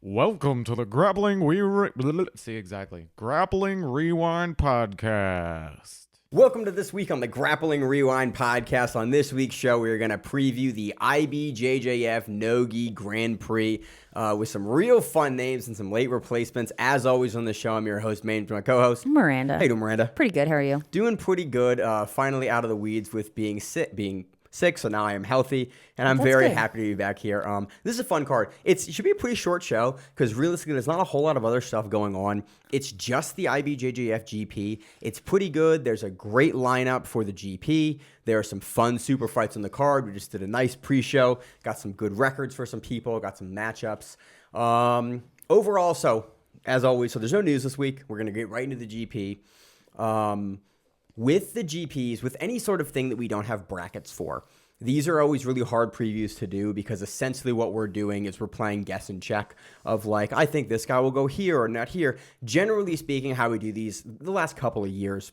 Welcome to the Grappling Grappling Rewind Podcast. Welcome to this week on the Grappling Rewind Podcast. On this week's show, we're going to preview the IBJJF No-Gi Grand Prix with some real fun names and some late replacements. As always on the show, I'm your host, Maine, my co-host, Miranda. How you doing, Miranda? Pretty good. How are you? Doing pretty good. Finally out of the weeds with being sick, so now I am healthy, and I'm very happy to be back here. This is a fun card. It should be a pretty short show, because realistically, there's not a whole lot of other stuff going on. It's just the IBJJF GP. It's pretty good. There's a great lineup for the GP. There are some fun super fights on the card. We just did a nice pre-show. Got some good records for some people. Got some matchups. Overall, so, as always, so there's no news this week. We're going to get right into the GP. With the GPs, with any sort of thing that we don't have brackets for, these are always really hard previews to do because essentially what we're doing is we're playing guess and check of like, I think this guy will go here or not here. Generally speaking, how we do these the last couple of years,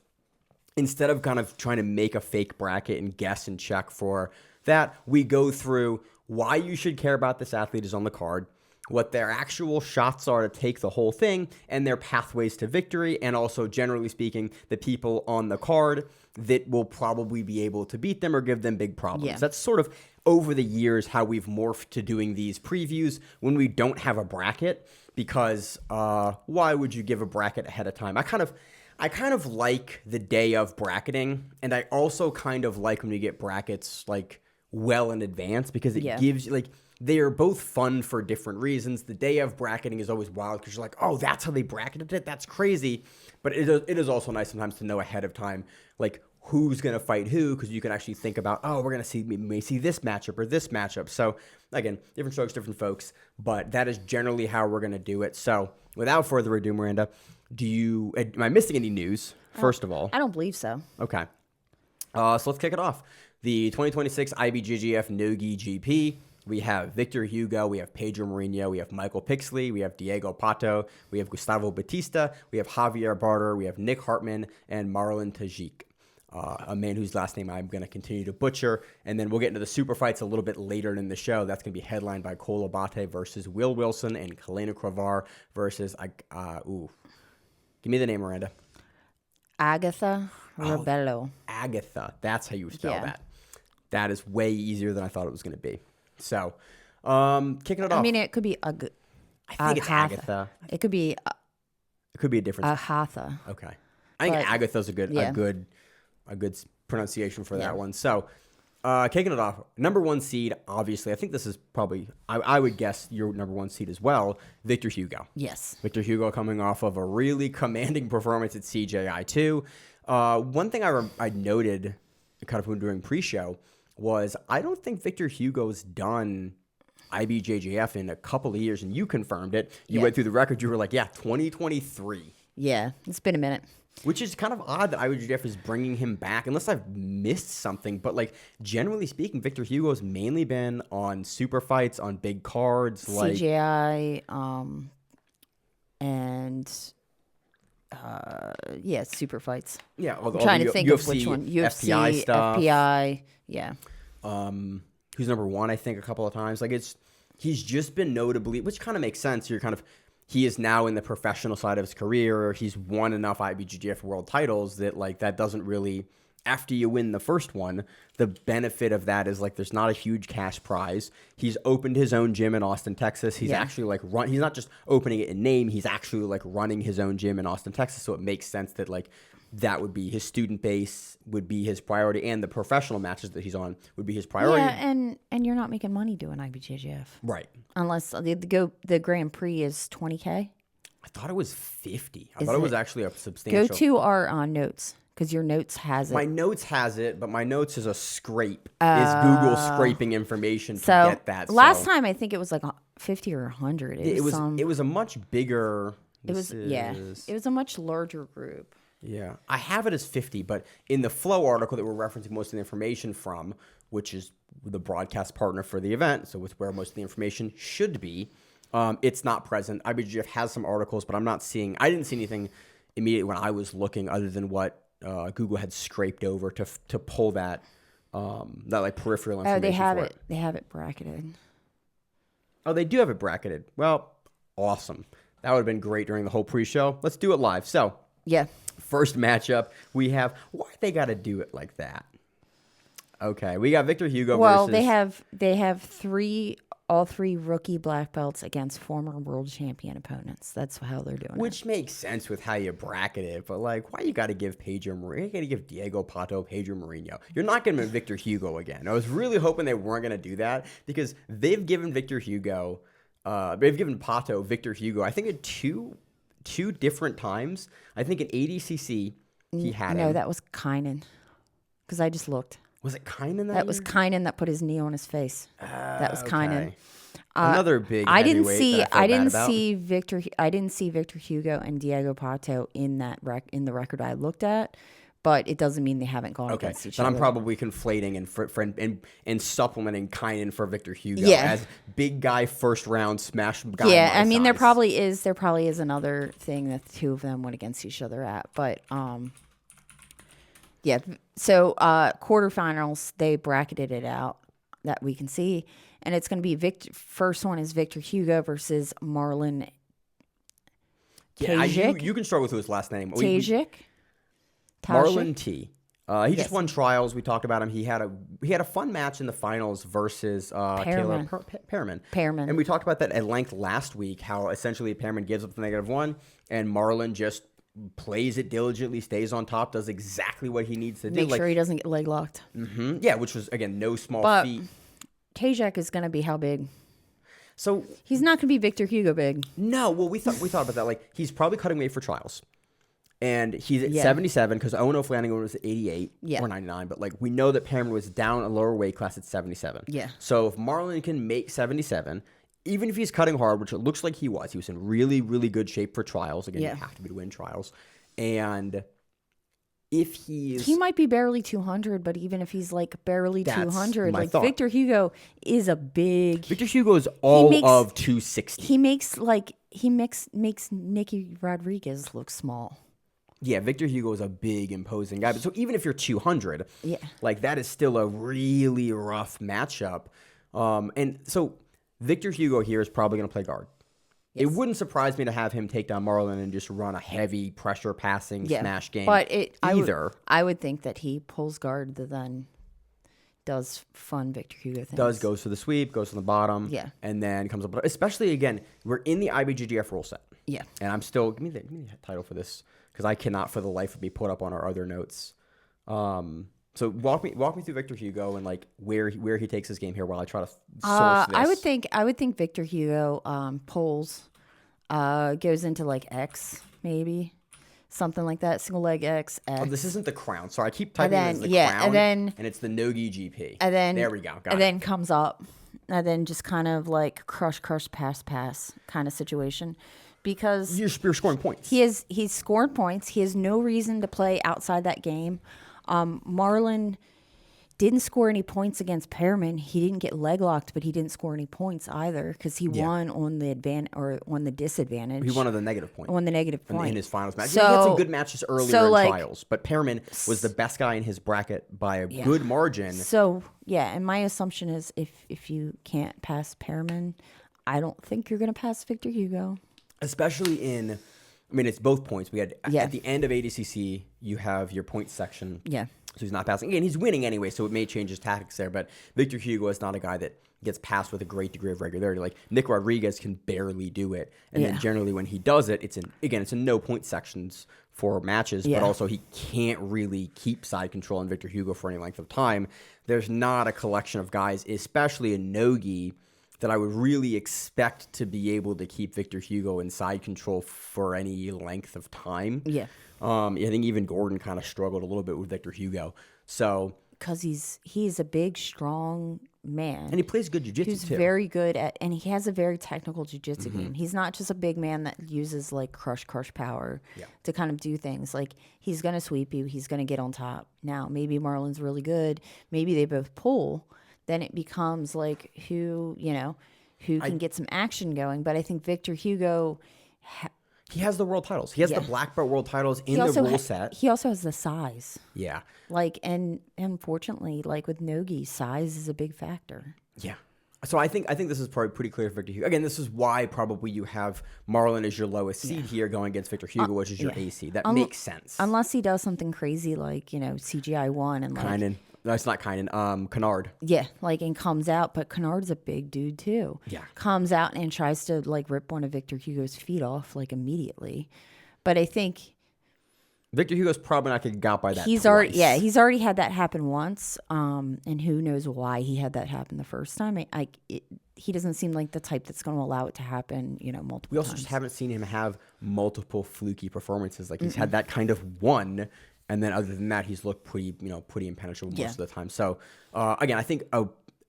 instead of kind of trying to make a fake bracket and guess and check for that, we go through why you should care about this athlete is on the card, what their actual shots are to take the whole thing, and their pathways to victory, and also, generally speaking, the people on the card that will probably be able to beat them or give them big problems. Yeah. That's sort of, over the years, how we've morphed to doing these previews when we don't have a bracket, because why would you give a bracket ahead of time? I kind of like the day of bracketing, and I also kind of like when we get brackets, like, well in advance, because it gives you, like, they are both fun for different reasons. The day of bracketing is always wild because you're like, oh, that's how they bracketed it? That's crazy. But it is also nice sometimes to know ahead of time, like, who's going to fight who, because you can actually think about, oh, we're going to may see this matchup or this matchup. So, again, different strokes, different folks. But that is generally how we're going to do it. So, without further ado, Miranda, am I missing any news, first of all? I don't believe so. Okay. So let's kick it off. The 2026 IBJJF No-Gi GP. We have Victor Hugo, we have Pedro Mourinho, we have Michael Pixley, we have Diego Pato, we have Gustavo Batista, we have Javier Barter, we have Nick Hartman, and Marlon Tajik, a man whose last name I'm going to continue to butcher. And then we'll get into the super fights a little bit later in the show. That's going to be headlined by Cole Abate versus Will Wilson and Kalena Kravar versus, give me the name, Miranda. Agatha Rebello. Agatha, that's how you spell that. That is way easier than I thought it was going to be. So, kicking it off. I mean, it could be I think it's Agatha. It could be. It could be a different. Agatha. Okay. I think Agatha's a good pronunciation for that one. So, kicking it off, number one seed. Obviously, I think this is probably. I would guess your number one seed as well. Victor Hugo. Yes. Victor Hugo coming off of a really commanding performance at CJI2. One thing I noted, kind of when doing pre-show, was I don't think Victor Hugo's done IBJJF in a couple of years, and you confirmed it. You went through the record. You were like, 2023. Yeah, it's been a minute. Which is kind of odd that IBJJF is bringing him back, unless I've missed something. But, like, generally speaking, Victor Hugo's mainly been on super fights, on big cards. CGI, and... super fights. Yeah, I'm trying to think UFC, of which one. UFC, FPI stuff. FPI, yeah. Who's number one, I think, a couple of times. Like, he's just been notably, which kind of makes sense. He is now in the professional side of his career. He's won enough IBJJF world titles that, like, that doesn't really, after you win the first one, the benefit of that is, like, there's not a huge cash prize. He's opened his own gym in Austin, Texas. He's actually, like, he's not just opening it in name. He's actually, like, running his own gym in Austin, Texas. So it makes sense that, like, that would be his student base would be his priority, and the professional matches that he's on would be his priority. Yeah, and you're not making money doing IBJJF. Right. Unless the Grand Prix is $20K. I thought it was 50. I thought it was actually a substantial. Go to our notes, because your notes has it. My notes has it, but my notes is a scrape. Is Google scraping information to get that? Last time I think it was like 50 or 100. It was a much bigger. It was a much larger group. Yeah, I have it as 50, but in the Flow article that we're referencing most of the information from, which is the broadcast partner for the event, so it's where most of the information should be, it's not present. IBJJF has some articles, but I didn't see anything immediately when I was looking other than what Google had scraped over to pull that like peripheral information. Oh, they have for it. They have it bracketed. Oh, they do have it bracketed. Well, Awesome. That would have been great during the whole pre-show. Let's do it live. So, Yeah. first matchup, we have... Why they got to do it like that? Okay, we got Victor Hugo Well, versus... they have all three rookie black belts against former world champion opponents. That's how they're doing Which makes sense with how you bracket it, but like, why you got to give Pedro Mourinho? You got to give Diego Pato, Pedro Mourinho. You're not going to Victor Hugo again. I was really hoping they weren't going to do that because they've given Victor Hugo, they've given Pato Victor Hugo. I think at two different times. I think in ADCC he had No, him. that was Kynan. Because I just looked. Was it Kynan That was Kynan that put his knee on his face. That was Kynan. Okay. Another big I didn't heavyweight see. that I feel didn't bad about. see Victor. I didn't see Victor Hugo and Diego Pato in that in the record I looked at, but it doesn't mean they haven't gone Okay, against each then other. I'm probably conflating and supplementing Kynan for Victor Hugo Yeah. as big guy first round smash guy. Yeah, my I mean size. there probably is another thing that the two of them went against each other at, but yeah. So quarterfinals, they bracketed it out that we can see, and it's going to be First one is Victor Hugo versus Marlon Tajik. You can start with his last name. Tajik. Marlon T. He Yes. just won trials. We talked about him. He had a fun match in the finals versus Taylor Pearman. Pearman. And we talked about that at length last week. How essentially Pearman gives up the -1, and Marlon just plays it diligently, stays on top, does exactly what he needs to do. Make sure he doesn't get leg locked. Yeah, which was again no small But feat. Tajik is going to be how big? So He's not going to be Victor Hugo big. no, well we thought about that. Like he's probably cutting weight for trials. And he's at Yeah. 77 because Ono Flanagan was at 88 Yeah. or 99. But like we know that Pearman was down a lower weight class at 77. Yeah. So if Marlon can make 77, even if he's cutting hard, which it looks like he was in really, really good shape for trials. Again, Yeah. you have to be to win trials. And if he's... He might be barely 200, but even if he's like barely That's 200, my like thought. Victor Hugo is a big. Victor Hugo is all makes- of 260. He makes Nicky Rodriguez look small. Yeah, Victor Hugo is a big, imposing guy. But so even if you're 200, Yeah. like that is still a really rough matchup. And so Victor Hugo here is probably going to play guard. It wouldn't surprise me to have him take down Marlon and just run a heavy pressure passing smash game. But I would think that he pulls guard, then does fun Victor Hugo things. Goes for the sweep, goes from the bottom, Yeah. and then comes up. Especially again, we're in the IBJJF rule set. Yeah. And I'm still give me the title for this because I cannot for the life of me put up on our other notes. So walk me through Victor Hugo and like where he takes his game here while I try to source this. I would think Victor Hugo pulls, goes into like X maybe, something like that, single leg X. Oh, this isn't the crown. Sorry, I keep typing it as the yeah, crown. and it's the No-Gi GP. And then there we go. Got and it. then comes up, and then just kind of like crush, pass kind of situation, because You're scoring points. he's scored points. He has no reason to play outside that game. Marlon didn't score any points against Pearman. He didn't get leg locked, but he didn't score any points either because he won on the on the disadvantage. He won on the negative point. Won the negative point in his finals match. So, he had some good matches earlier in like, trials, but Pearman was the best guy in his bracket by a good margin. So yeah, and my assumption is if you can't pass Pearman, I don't think you're going to pass Victor Hugo. Especially in, I mean, it's both points. We had Yeah. at the end of ADCC, you have your point section. Yeah. So he's not passing. Again, he's winning anyway, so it may change his tactics there. But Victor Hugo is not a guy that gets passed with a great degree of regularity. Like Nick Rodriguez can barely do it, and then generally when he does it, it's in no point sections for matches. But also he can't really keep side control in Victor Hugo for any length of time. There's not a collection of guys, especially in no-gi, that I would really expect to be able to keep Victor Hugo in side control for any length of time. Yeah. I think even Gordon kind of struggled a little bit with Victor Hugo. So Because he's a big, strong man. and he plays good jiu-jitsu He's too. very good at, and he has a very technical jiu-jitsu game. He's not just a big man that uses like crush power to kind of do things. Like he's going to sweep you. He's going to get on top. Now, maybe Marlon's really good. Maybe they both pull. Then it becomes like who can get some action going. But I think Victor Hugo, he has the world titles. He has the black belt world titles in the rule set. He also has the size. Yeah. Like, and unfortunately, like with no-gi, size is a big factor. Yeah. So I think this is probably pretty clear for Victor Hugo. Again, this is why probably you have Marlon as your lowest seed here going against Victor Hugo, which is your A seed. That makes sense. Unless he does something crazy like, CGI 1 and like... Kynan. No, it's not Kynan. Kennard. Yeah, and comes out. But Kennard's a big dude, too. Yeah. Comes out and tries to, rip one of Victor Hugo's feet off, immediately. But I think... Victor Hugo's probably not going to get got by that he's twice. he's already had that happen once, and who knows why he had that happen the first time. He doesn't seem like the type that's going to allow it to happen, multiple times. We also just haven't seen him have multiple fluky performances. He's had that kind of one, and then other than that, he's looked pretty impenetrable most of the time. So again, I think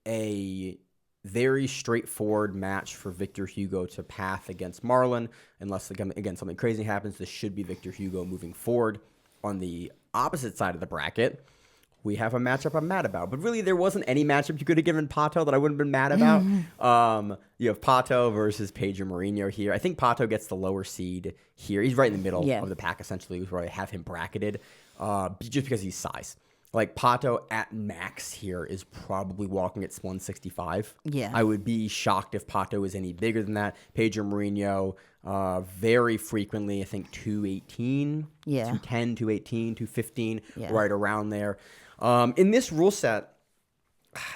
a very straightforward match for Victor Hugo to path against Marlon, unless, again, something crazy happens. This should be Victor Hugo moving forward. On the opposite side of the bracket, we have a matchup I'm mad about. But really, there wasn't any matchup you could have given Pato that I wouldn't have been mad about. You have Pato versus Pedro Marinho here. I think Pato gets the lower seed here. He's right in the middle of the pack, essentially, where I have him bracketed, just because he's size. Pato at max here is probably walking at 165. Yeah. I would be shocked if Pato is any bigger than that. Pedro Marinho, very frequently, I think 218, 210, 218, 215, right around there. In this rule set,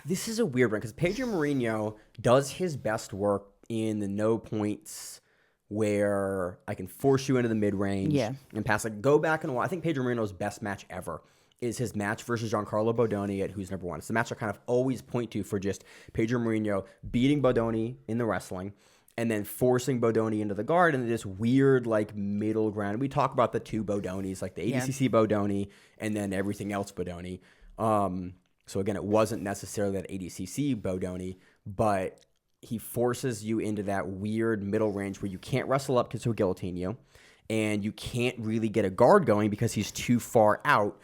this is a weird one because Pedro Marinho does his best work in the no points where I can force you into the mid-range and pass. Go back and watch. I think Pedro Marino's best match ever is his match versus Giancarlo Bodoni at Who's Number One. It's the match I kind of always point to for just Pedro Marinho beating Bodoni in the wrestling and then forcing Bodoni into the guard and this weird middle ground. We talk about the two Bodonis, the ADCC Bodoni and then everything else Bodoni. So again, it wasn't necessarily that ADCC Bodoni, but he forces you into that weird middle range where you can't wrestle up because he'll guillotine you and you can't really get a guard going because he's too far out.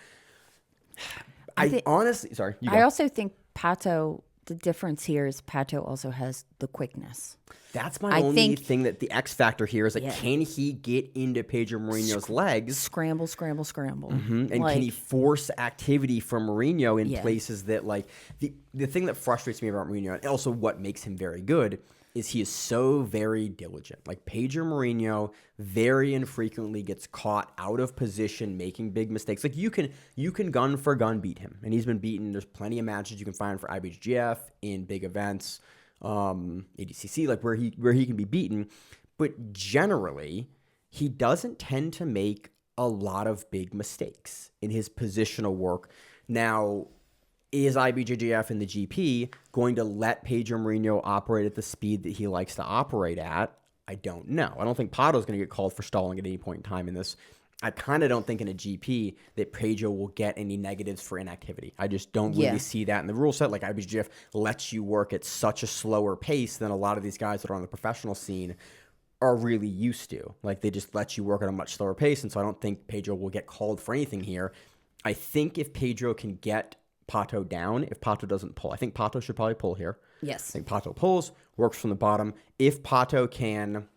I honestly, sorry. I also think Pato, the difference here is Pato also has the quickness. That's my only thing that the X factor here is can he get into Pedro Marinho's legs? Scramble. Mm-hmm. And can he force activity from Marinho in places that the thing that frustrates me about Marinho and also what makes him very good is he is so very diligent. Pedro Marinho very infrequently gets caught out of position making big mistakes. You can gun for gun beat him. And he's been beaten. There's plenty of matches you can find for IBJJF in big events, ADCC, where he can be beaten. But generally, he doesn't tend to make a lot of big mistakes in his positional work. Now, is IBJJF in the GP going to let Pedro Marinho operate at the speed that he likes to operate at? I don't know. I don't think Pato's going to get called for stalling at any point in time in this. I kind of don't think in a GP that Pedro will get any negatives for inactivity. I just don't really see that in the rule set. IBJJF lets you work at such a slower pace than a lot of these guys that are on the professional scene are really used to. They just let you work at a much slower pace, and so I don't think Pedro will get called for anything here. I think if Pedro can get Pato down, if Pato doesn't pull, I think Pato should probably pull here. Yes. I think Pato pulls, works from the bottom. If Pato can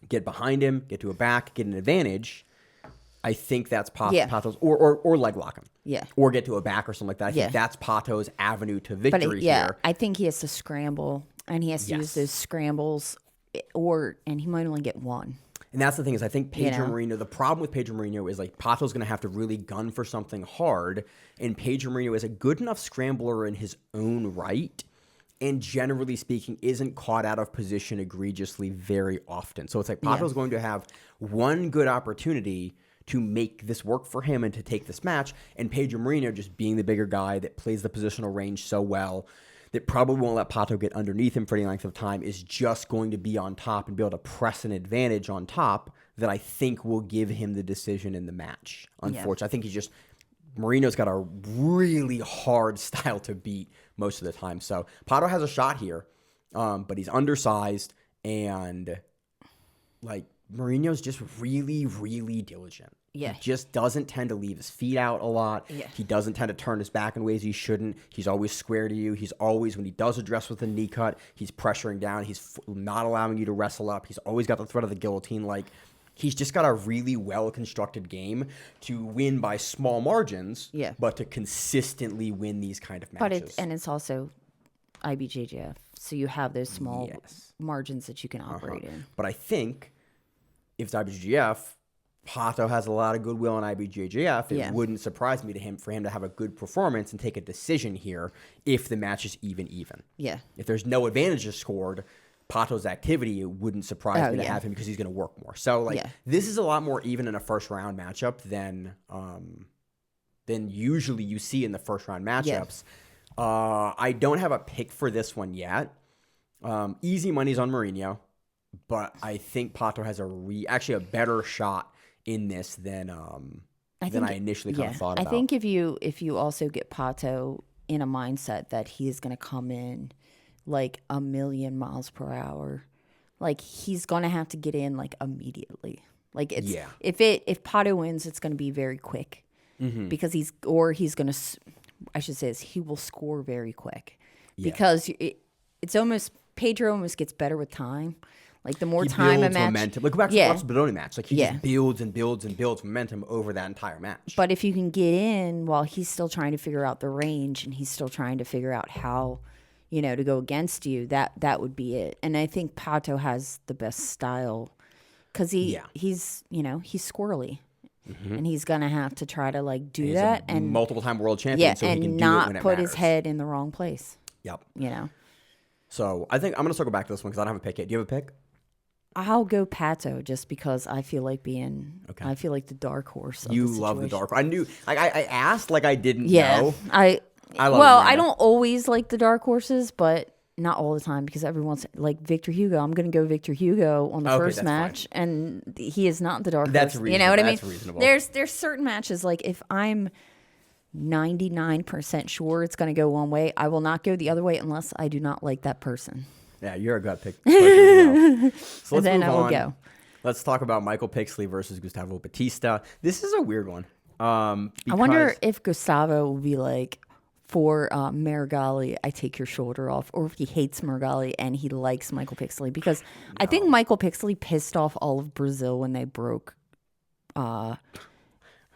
get behind him, get to a back, get an advantage, I think that's Pato's, or leg lock him. Yeah. Or get to a back or something like that. I think that's Pato's avenue to victory here. I think he has to scramble, and he has to use those scrambles, and he might only get one. And that's the thing is I think Pedro Marinho, the problem with Pedro Marinho is Pato's going to have to really gun for something hard. And Pedro Marinho is a good enough scrambler in his own right. And generally speaking, isn't caught out of position egregiously very often. So it's Pato's going to have one good opportunity to make this work for him and to take this match. And Pedro Marinho, just being the bigger guy that plays the positional range so well, that probably won't let Pato get underneath him for any length of time, is just going to be on top and be able to press an advantage on top that I think will give him the decision in the match. Unfortunately, I think Marino's got a really hard style to beat most of the time. So Pato has a shot here, but he's undersized, and Marino's just really, really diligent. Yeah. He just doesn't tend to leave his feet out a lot. Yeah. He doesn't tend to turn his back in ways he shouldn't. He's always square to you. He's always, when he does address with a knee cut, he's pressuring down. He's not allowing you to wrestle up. He's always got the threat of the guillotine. He's just got a really well-constructed game to win by small margins, but to consistently win these kind of matches. But it's also IBJJF. So you have those small margins that you can operate in. But I think if it's IBJJF, Pato has a lot of goodwill in IBJJF. It wouldn't surprise me for him to have a good performance and take a decision here if the match is even. Yeah. If there's no advantages scored, Pato's activity, it wouldn't surprise me to have him because he's going to work more. So this is a lot more even in a first round matchup than usually you see in the first round matchups. I don't have a pick for this one yet. Easy money's on Mourinho, but I think Pato has actually a better shot in this than I initially kind of thought about. I think if you also get Pato in a mindset that he is going to come in like 1,000,000 miles per hour, like he's going to have to get in like immediately. Like it's if Pato wins, it's going to be very quick because he will score very quick because it's almost Pedro almost gets better with time. Like the more time a match, momentum. Like go back to the Barcelona match. Like he just builds and builds and builds momentum over that entire match. But if you can get in while he's still trying to figure out the range and he's still trying to figure out how, to go against you, that would be it. And I think Pato has the best style because he's squirrely. And he's gonna have to try to like do that and multiple-time world champion, so he can not do it when it put matters. his head in the wrong place. Yep. So I think I'm gonna circle back to this one because I don't have a pick yet. Do you have a pick? I'll go Pato just because I feel like I feel like the dark horse. You love the dark horse. I knew. Like I asked, like I didn't know. I love I don't always like the dark horses, but not all the time because every once like Victor Hugo. I'm going to go Victor Hugo on the first match, and he is not the dark horse. That's reasonable. You know what I mean? That's reasonable. There's certain matches like if I'm 99% sure it's going to go one way, I will not go the other way unless I do not like that person. Yeah, you're a gut pick. Well. So let's then move I will on. go. Let's talk about Michael Pixley versus Gustavo Batista. This is a weird one. I wonder if Gustavo will be like, for Marigali, I take your shoulder off, or if he hates Marigali and he likes Michael Pixley. Because I think Michael Pixley pissed off all of Brazil when they broke. Remember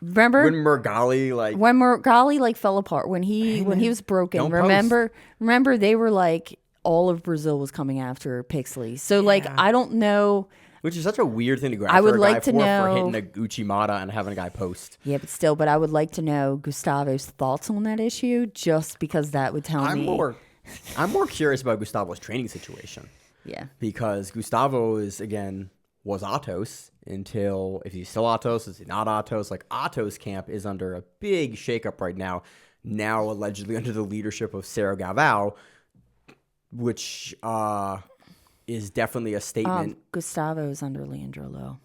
when Marigali fell apart when he was broken. Remember they were like all of Brazil was coming after Pixley. So I don't know. Which is such a weird thing to grab I would for a like guy to for know, hitting a Uchimata and having a guy post. Yeah, but I would like to know Gustavo's thoughts on that issue, just because that would tell me. I'm more curious about Gustavo's training situation. Yeah. Because Gustavo was Atos until, if he's still Atos, is he not Atos? Like Atos camp is under a big shakeup right now allegedly under the leadership of Sarah Gavao, which is definitely a statement. Gustavo is under Leandro Lowe.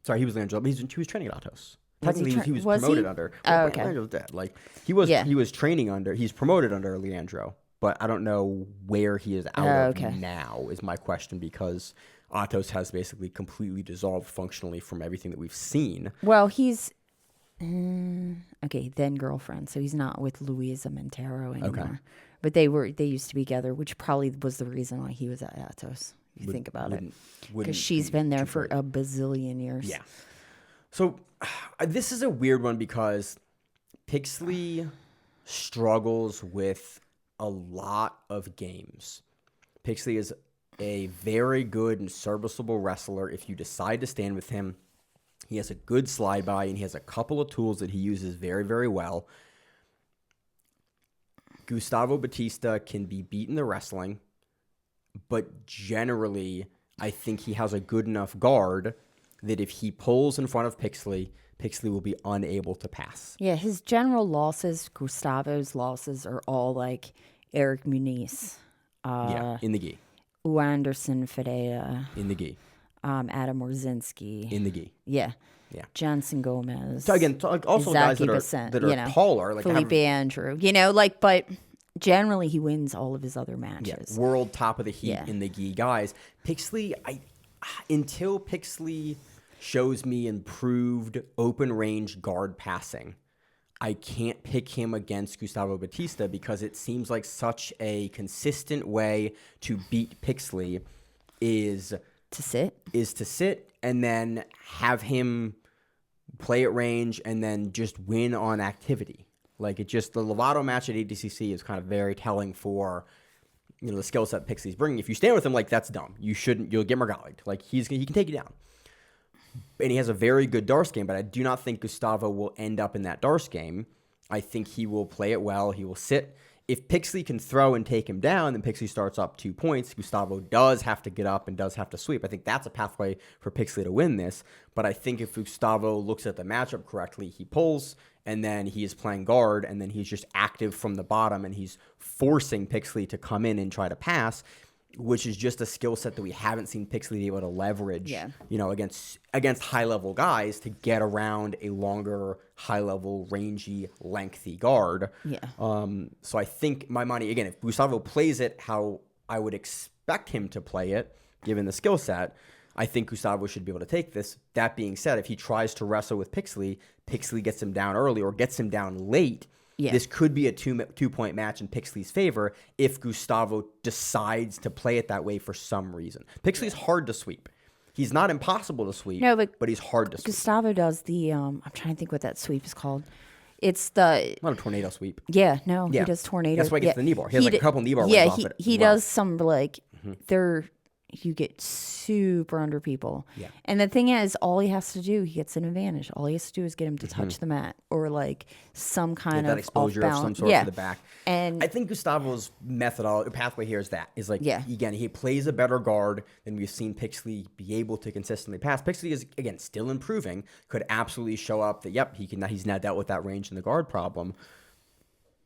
Sorry, he was Leandro. He was training at Atos. Technically, he was was promoted he? under. Oh, okay. Leandro's dead. Like he was training under. He's promoted under Leandro, but I don't know where he is out of now. Is my question, because Atos has basically completely dissolved functionally from everything that we've seen. Well, he's then girlfriend, so he's not with Luisa Montero anymore. Okay. But they used to be together, which probably was the reason why he was at Atos. If you think about it, because she's been there for a bazillion years. Yeah. So this is a weird one because Pixley struggles with a lot of games. Pixley is a very good and serviceable wrestler if you decide to stand with him. He has a good slide by, and he has a couple of tools that he uses very, very well. Gustavo Batista can be beaten in the wrestling, but generally, I think he has a good enough guard that if he pulls in front of Pixley, Pixley will be unable to pass. Yeah, his general losses, Gustavo's losses, are all like Eric Muniz. In the gi. Anderson Ferreira. In the gi. Adam Orzinski. In the gi. Yeah. Johnson Gomez. So again, also guys that are taller. Like Felipe Andrew. But generally he wins all of his other matches. Yeah, world top of the heat in the gi guys. Pixley, until Pixley shows me improved open range guard passing, I can't pick him against Gustavo Batista because it seems like such a consistent way to beat Pixley is to sit and then have him play at range and then just win on activity. Like the Lovato match at ADCC is kind of very telling for the skill set Pixley's bringing. If you stand with him, like, that's dumb. You shouldn't. You'll get Margalied. Like, he can take you down. And he has a very good Darce game, but I do not think Gustavo will end up in that Darce game. I think he will play it well. He will sit. If Pixley can throw and take him down, then Pixley starts up 2 points. Gustavo does have to get up and does have to sweep. I think that's a pathway for Pixley to win this. But I think if Gustavo looks at the matchup correctly, he pulls, and then he is playing guard, and then he's just active from the bottom, and he's forcing Pixley to come in and try to pass, which is just a skill set that we haven't seen Pixley be able to leverage, against high-level guys to get around a longer, high-level, rangy, lengthy guard. Yeah. So I think my money, again, if Gustavo plays it how I would expect him to play it, given the skill set, I think Gustavo should be able to take this. That being said, if he tries to wrestle with Pixley, Pixley gets him down early or gets him down late, this could be a two-point match in Pixley's favor if Gustavo decides to play it that way for some reason. Pixley's hard to sweep. He's not impossible to sweep, but he's hard to sweep. Gustavo does the, I'm trying to think what that sweep is called. It's the... Not a tornado sweep. He does tornado. That's why he gets the knee bar. He has like a couple knee bar runs off it. He does some, like, you get super under people. Yeah. And the thing is, all he has to do, he gets an advantage. All he has to do is get him to touch the mat or like some kind of that exposure of some sort to the back. And I think Gustavo's pathway here is like, again, he plays a better guard than we've seen Pixley be able to consistently pass. Pixley is, again, still improving, could absolutely show up that, he's now dealt with that range in the guard problem.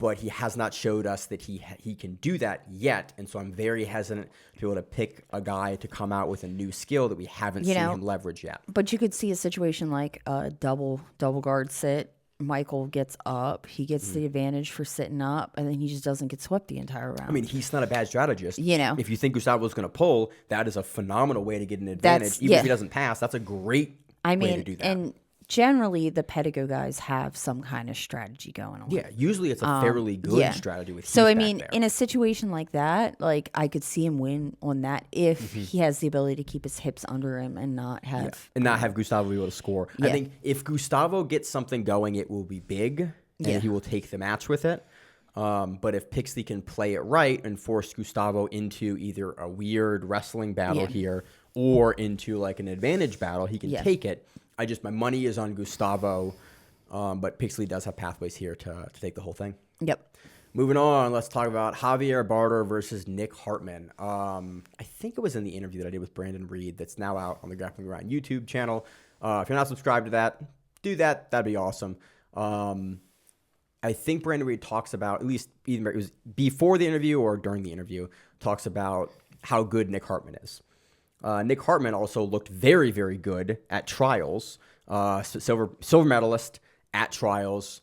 But he has not showed us that he can do that yet, and so I'm very hesitant to be able to pick a guy to come out with a new skill that we haven't seen him leverage yet. But you could see a situation like a double guard sit. Michael gets up, he gets the advantage for sitting up, and then he just doesn't get swept the entire round. I mean, he's not a bad strategist. If you think Gustavo's going to pull, that is a phenomenal way to get an advantage. Even if he doesn't pass, that's a great way to do that. And generally, the Pedigo guys have some kind of strategy going on. Yeah, usually it's a fairly good strategy with So, Heath I mean, back there. in a situation like that, like, I could see him win on that if he has the ability to keep his hips under him and not have... And not have Gustavo be able to score. I think if Gustavo gets something going, it will be big, and he will take the match with it. But if Pixley can play it right and force Gustavo into either a weird wrestling battle here or into, like, an advantage battle, he can take it. My money is on Gustavo, but Pixley does have pathways here to take the whole thing. Yep. Moving on, let's talk about Javier Barter versus Nick Hartman. I think it was in the interview that I did with Brandon Reed that's now out on the Grappling Around YouTube channel. If you're not subscribed to that, do that. That'd be awesome. I think Brandon Reed talks about, at least either it was before the interview or during the interview, talks about how good Nick Hartman is. Nick Hartman also looked very, very good at trials. Silver medalist at trials.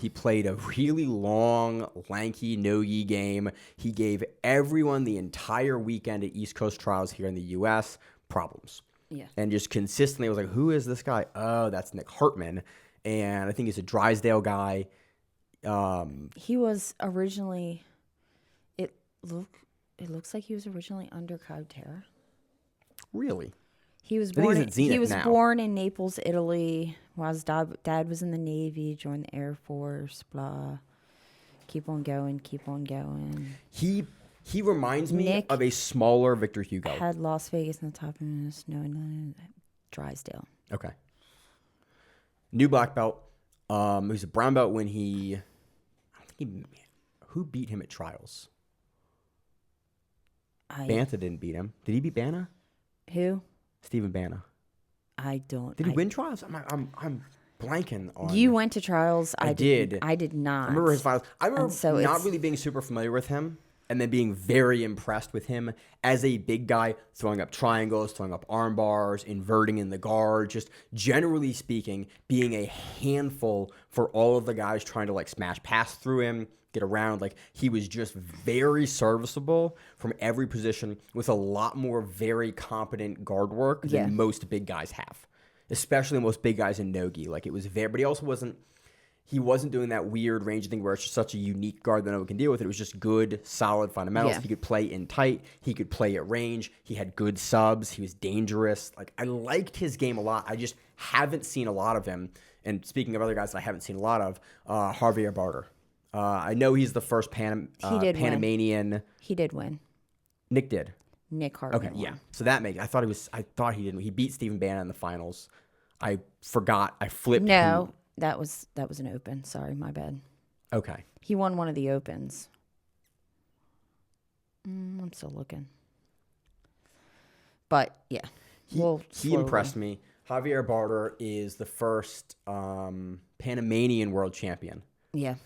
He played a really long, lanky no-gi game. He gave everyone the entire weekend at East Coast Trials here in the U.S. problems. Yeah. And just consistently was like, who is this guy? Oh, that's Nick Hartman. And I think he's a Drysdale guy. He was originally, it looks like he was originally under Cautera. Really? He was born. Born in Naples, Italy. While his dad was in the Navy, joined the Air Force. Blah. Keep on going. Keep on going. He reminds me of a smaller Victor Hugo. Had Las Vegas in the top of his Drysdale. Okay. New black belt. He was a brown belt when he. Who beat him at trials? Bantha didn't beat him. Did he beat Bana? Who? Stephen Bana. I don't. Did he win trials? I'm blanking on. You went to trials. I did. I did not. I remember his finals. I remember not really being super familiar with him, and then being very impressed with him as a big guy, throwing up triangles, throwing up arm bars, inverting in the guard, just generally speaking, being a handful for all of the guys trying to like smash pass through him, get around. Like, he was just very serviceable from every position with a lot more very competent guard work than most big guys have, especially most big guys in no-gi. Like, it was very, but he also wasn't doing that weird range thing where it's just such a unique guard that no one can deal with it. It was just good, solid fundamentals. He could play in tight. He could play at range. He had good subs. He was dangerous. Like, I liked his game a lot. I just haven't seen a lot of him. And speaking of other guys that I haven't seen a lot of, Javier Barter. I know he's the first He did win. Panamanian. He did win. Nick did. Nick Hartman. Okay, yeah. So that makes. I thought he didn't. He beat Stephen Bannon in the finals. I forgot. I flipped. No, that was an open. Sorry, my bad. Okay. He won one of the opens. I'm still looking. But yeah, he impressed me. Javier Barter is the first Panamanian world champion. Yeah.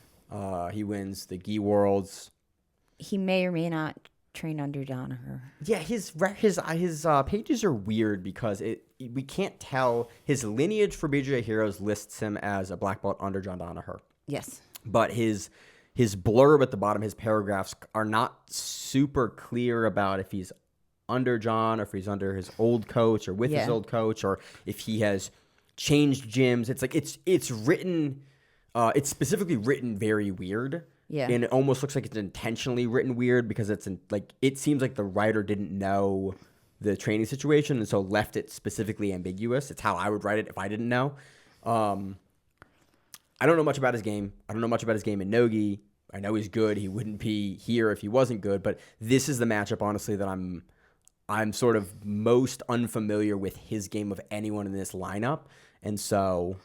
He wins the GI Worlds. He may or may not train under Danaher. Yeah, his pages are weird because we can't tell. His lineage for BJJ Heroes lists him as a black belt under John Danaher. Yes. But his blurb at the bottom, his paragraphs are not super clear about if he's under John or if he's under his old coach or with his old coach or if he has changed gyms. It's like it's written. It's specifically written very weird. Yeah. And it almost looks like it's intentionally written weird because it seems like the writer didn't know the training situation and so left it specifically ambiguous. It's how I would write it if I didn't know. I don't know much about his game. I don't know much about his game in No-Gi. I know he's good. He wouldn't be here if he wasn't good, but this is the matchup, honestly, that I'm sort of most unfamiliar with his game of anyone in this lineup. And so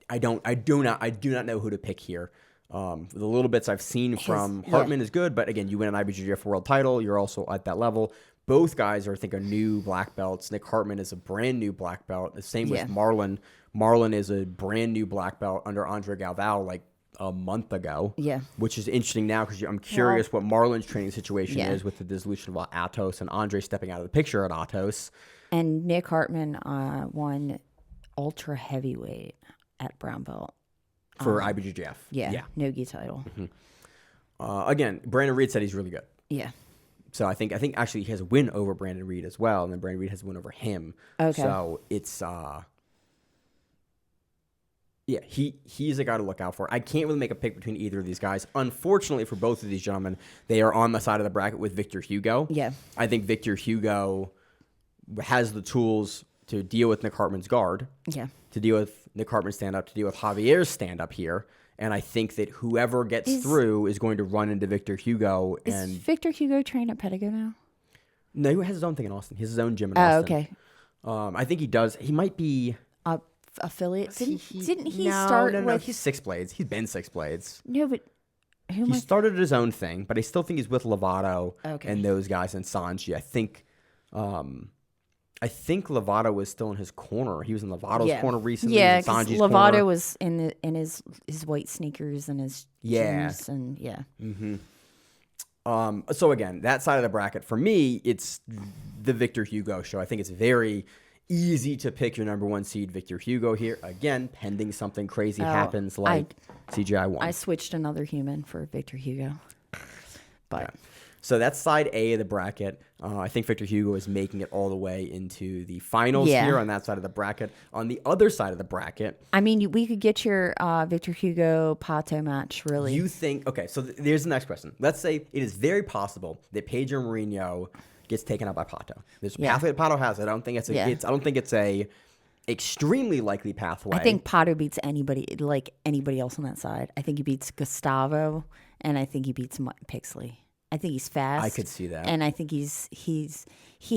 I do not know who to pick here. The little bits I've seen from Hartman is good, but again, you win an IBJJF world title. You're also at that level. Both guys are, I think, are new black belts. Nick Hartman is a brand new black belt. The same with Marlon. Marlon is a brand new black belt under Andre Galvao like a month ago. Yeah. Which is interesting now because I'm curious what Marlon's training situation is with the dissolution of Atos and Andre stepping out of the picture at Atos. And Nick Hartman won ultra heavyweight at brown belt. For IBJJF. Yeah. No-Gi title. Mm-hmm. Again, Brandon Reed said he's really good. Yeah. So I think actually he has a win over Brandon Reed as well, and then Brandon Reed has a win over him. Okay. So it's he's a guy to look out for. I can't really make a pick between either of these guys. Unfortunately for both of these gentlemen, they are on the side of the bracket with Victor Hugo. Yeah. I think Victor Hugo has the tools to deal with Nick Hartman's guard. Yeah. To deal with Nick Hartman's stand-up, to deal with Javier's stand-up here. And I think that whoever gets through is going to run into Victor Hugo. Is Victor Hugo trained at Pedigo now? No, he has his own thing in Austin. He has his own gym in Austin. Oh, okay. I think he does. He might be... affiliate? Didn't he start with... No, he's Six Blades. He's been Six Blades. No, but... He started his own thing, but I still think he's with Lovato and those guys and Sanji. I think Lovato was still in his corner. He was in Lovato's corner recently. Yeah, because Lovato was in his white sneakers and his jeans and Mm-hmm. So again, that side of the bracket for me, it's the Victor Hugo show. I think it's very easy to pick your number one seed, Victor Hugo here. Again, pending something crazy happens like CGI 1. I switched another human for Victor Hugo, but. Yeah. So that's side A of the bracket. I think Victor Hugo is making it all the way into the finals here on that side of the bracket. On the other side of the bracket... I mean, we could get your Victor Hugo Pato match, really. You think... Okay, so there's the next question. Let's say it is very possible that Pedro Mourinho gets taken out by Pato. There's a pathway that Pato has. I don't think it's a extremely likely pathway. I think Pato beats anybody else on that side. I think he beats Gustavo, and I think he beats Pixley. I think he's fast. I could see that. And I think he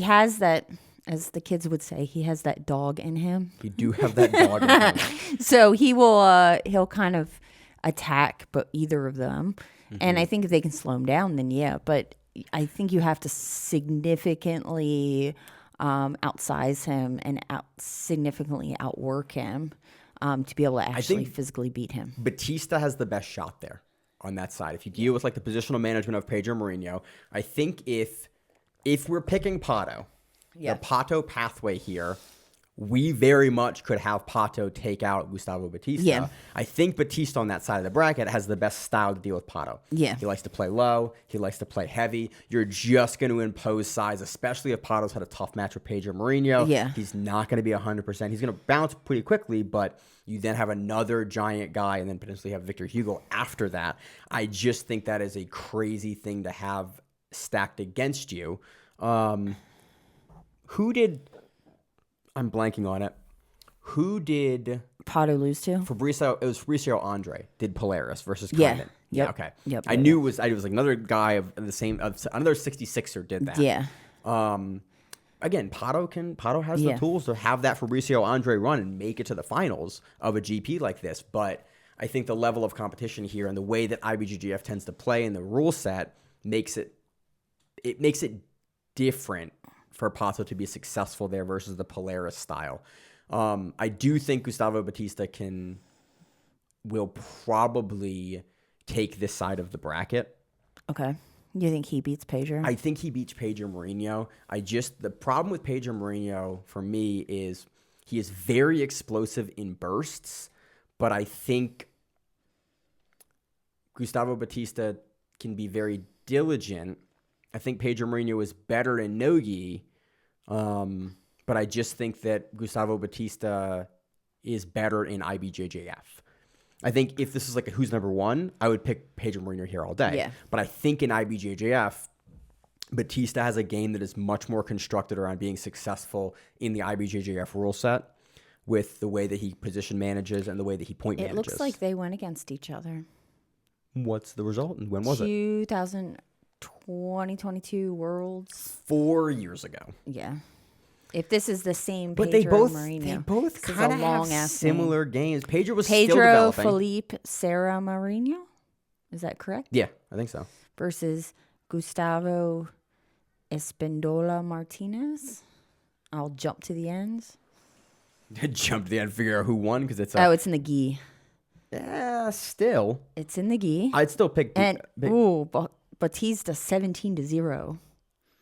has that, as the kids would say, he has that dog in him. You do have that dog in him. So he'll kind of attack but either of them. Mm-hmm. And I think if they can slow him down, then yeah. But I think you have to significantly outsize him and significantly outwork him to be able to actually physically beat him. Batista has the best shot there. On that side, if you deal with like the positional management of Pedro Mourinho, I think if we're picking Pato, the Pato pathway here, we very much could have Pato take out Gustavo Batista. Yeah. I think Batista on that side of the bracket has the best style to deal with Pato. Yeah. He likes to play low. He likes to play heavy. You're just going to impose size, especially if Pato's had a tough match with Pedro Mourinho. Yeah. He's not going to be 100%. He's going to bounce pretty quickly, but you then have another giant guy and then potentially have Victor Hugo after that. I just think that is a crazy thing to have stacked against you. I'm blanking on it. Who did Pato lose to? Fabricio? It was Fabricio Andre did Polaris versus Yeah. Condon. Yep. Okay. Yep. I knew it was like another guy of the same another 66er did that. Yeah. Again, Pato has the tools to have that Fabricio Andre run and make it to the finals of a GP like this. But I think the level of competition here and the way that IBJJF tends to play and the rule set makes it different for Pato to be successful there versus the Polaris style. I do think Gustavo Batista will probably take this side of the bracket. Okay. You think he beats Pedro? I think he beats Pedro Mourinho. The problem with Pedro Mourinho for me is he is very explosive in bursts, but I think Gustavo Batista can be very diligent. I think Pedro Mourinho is better in no-gi, but I just think that Gustavo Batista is better in IBJJF. I think if this is like a who's number one, I would pick Pedro Mourinho here all day. Yeah. But I think in IBJJF, Batista has a game that is much more constructed around being successful in the IBJJF rule set with the way that he position manages and the way that he point manages. It looks like they went against each other. What's the result and when was it? 2022 Worlds. 4 years ago. Yeah. If this is the same But Pedro they Mourinho. both kind of have similar games. Pedro was still Pedro developing. Felipe Serra Mourinho. Is that correct? Yeah, I think so. Versus Gustavo Espindola Martinez. I'll jump to the ends. Jump to the end and figure out who won because it's it's in the gi. Yeah, still. It's in the gi. I'd still pick Batista 17-0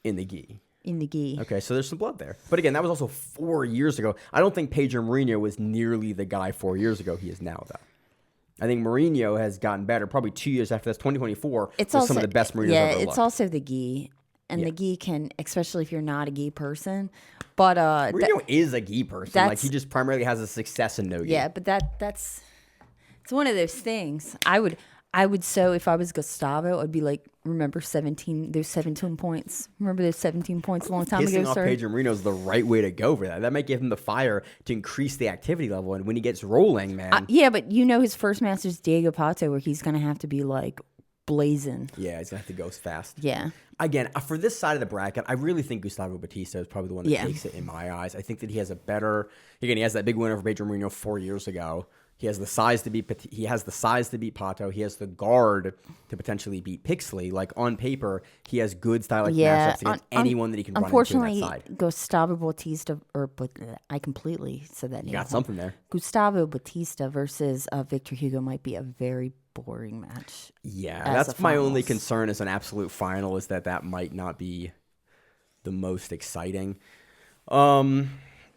in the gi. in the gi. Okay, so there's some blood there. But again, that was also 4 years ago. I don't think Pedro Mourinho was nearly the guy 4 years ago he is now, though. I think Mourinho has gotten better. Probably 2 years after this, 2024, It's was also some of the best Mourinho's yeah. ever It's looked. also the gi, and the gi can, especially if you're not a gi person. But Mourinho is a gi person. Like that's- he just primarily has a success in no gi. yeah, but that's it's one of those things. I would so if I was Gustavo, I'd be like, remember 17 points. Remember those 17 points a long time Pissing ago, off sir. Pedro Mourinho is the right way to go for that. That might give him the fire to increase the activity level. And when he gets rolling, man. Yeah, but you know his first match is Diego Pato, where he's gonna have to be like blazing. Yeah, he's going to have to go fast. Yeah. Again, for this side of the bracket, I really think Gustavo Batista is probably the one that takes it in my eyes. I think that he has he has that big win over Pedro Mourinho 4 years ago. He has the size to beat Pato. He has the guard to potentially beat Pixley. Like on paper, he has good stylistic matchups against anyone that he can run into on that Unfortunately, side. Gustavo Batista, I completely said that name. You got something there. Gustavo Batista versus Victor Hugo might be a very boring match. Yeah, as that's a my only finals. concern as an absolute final is that might not be the most exciting.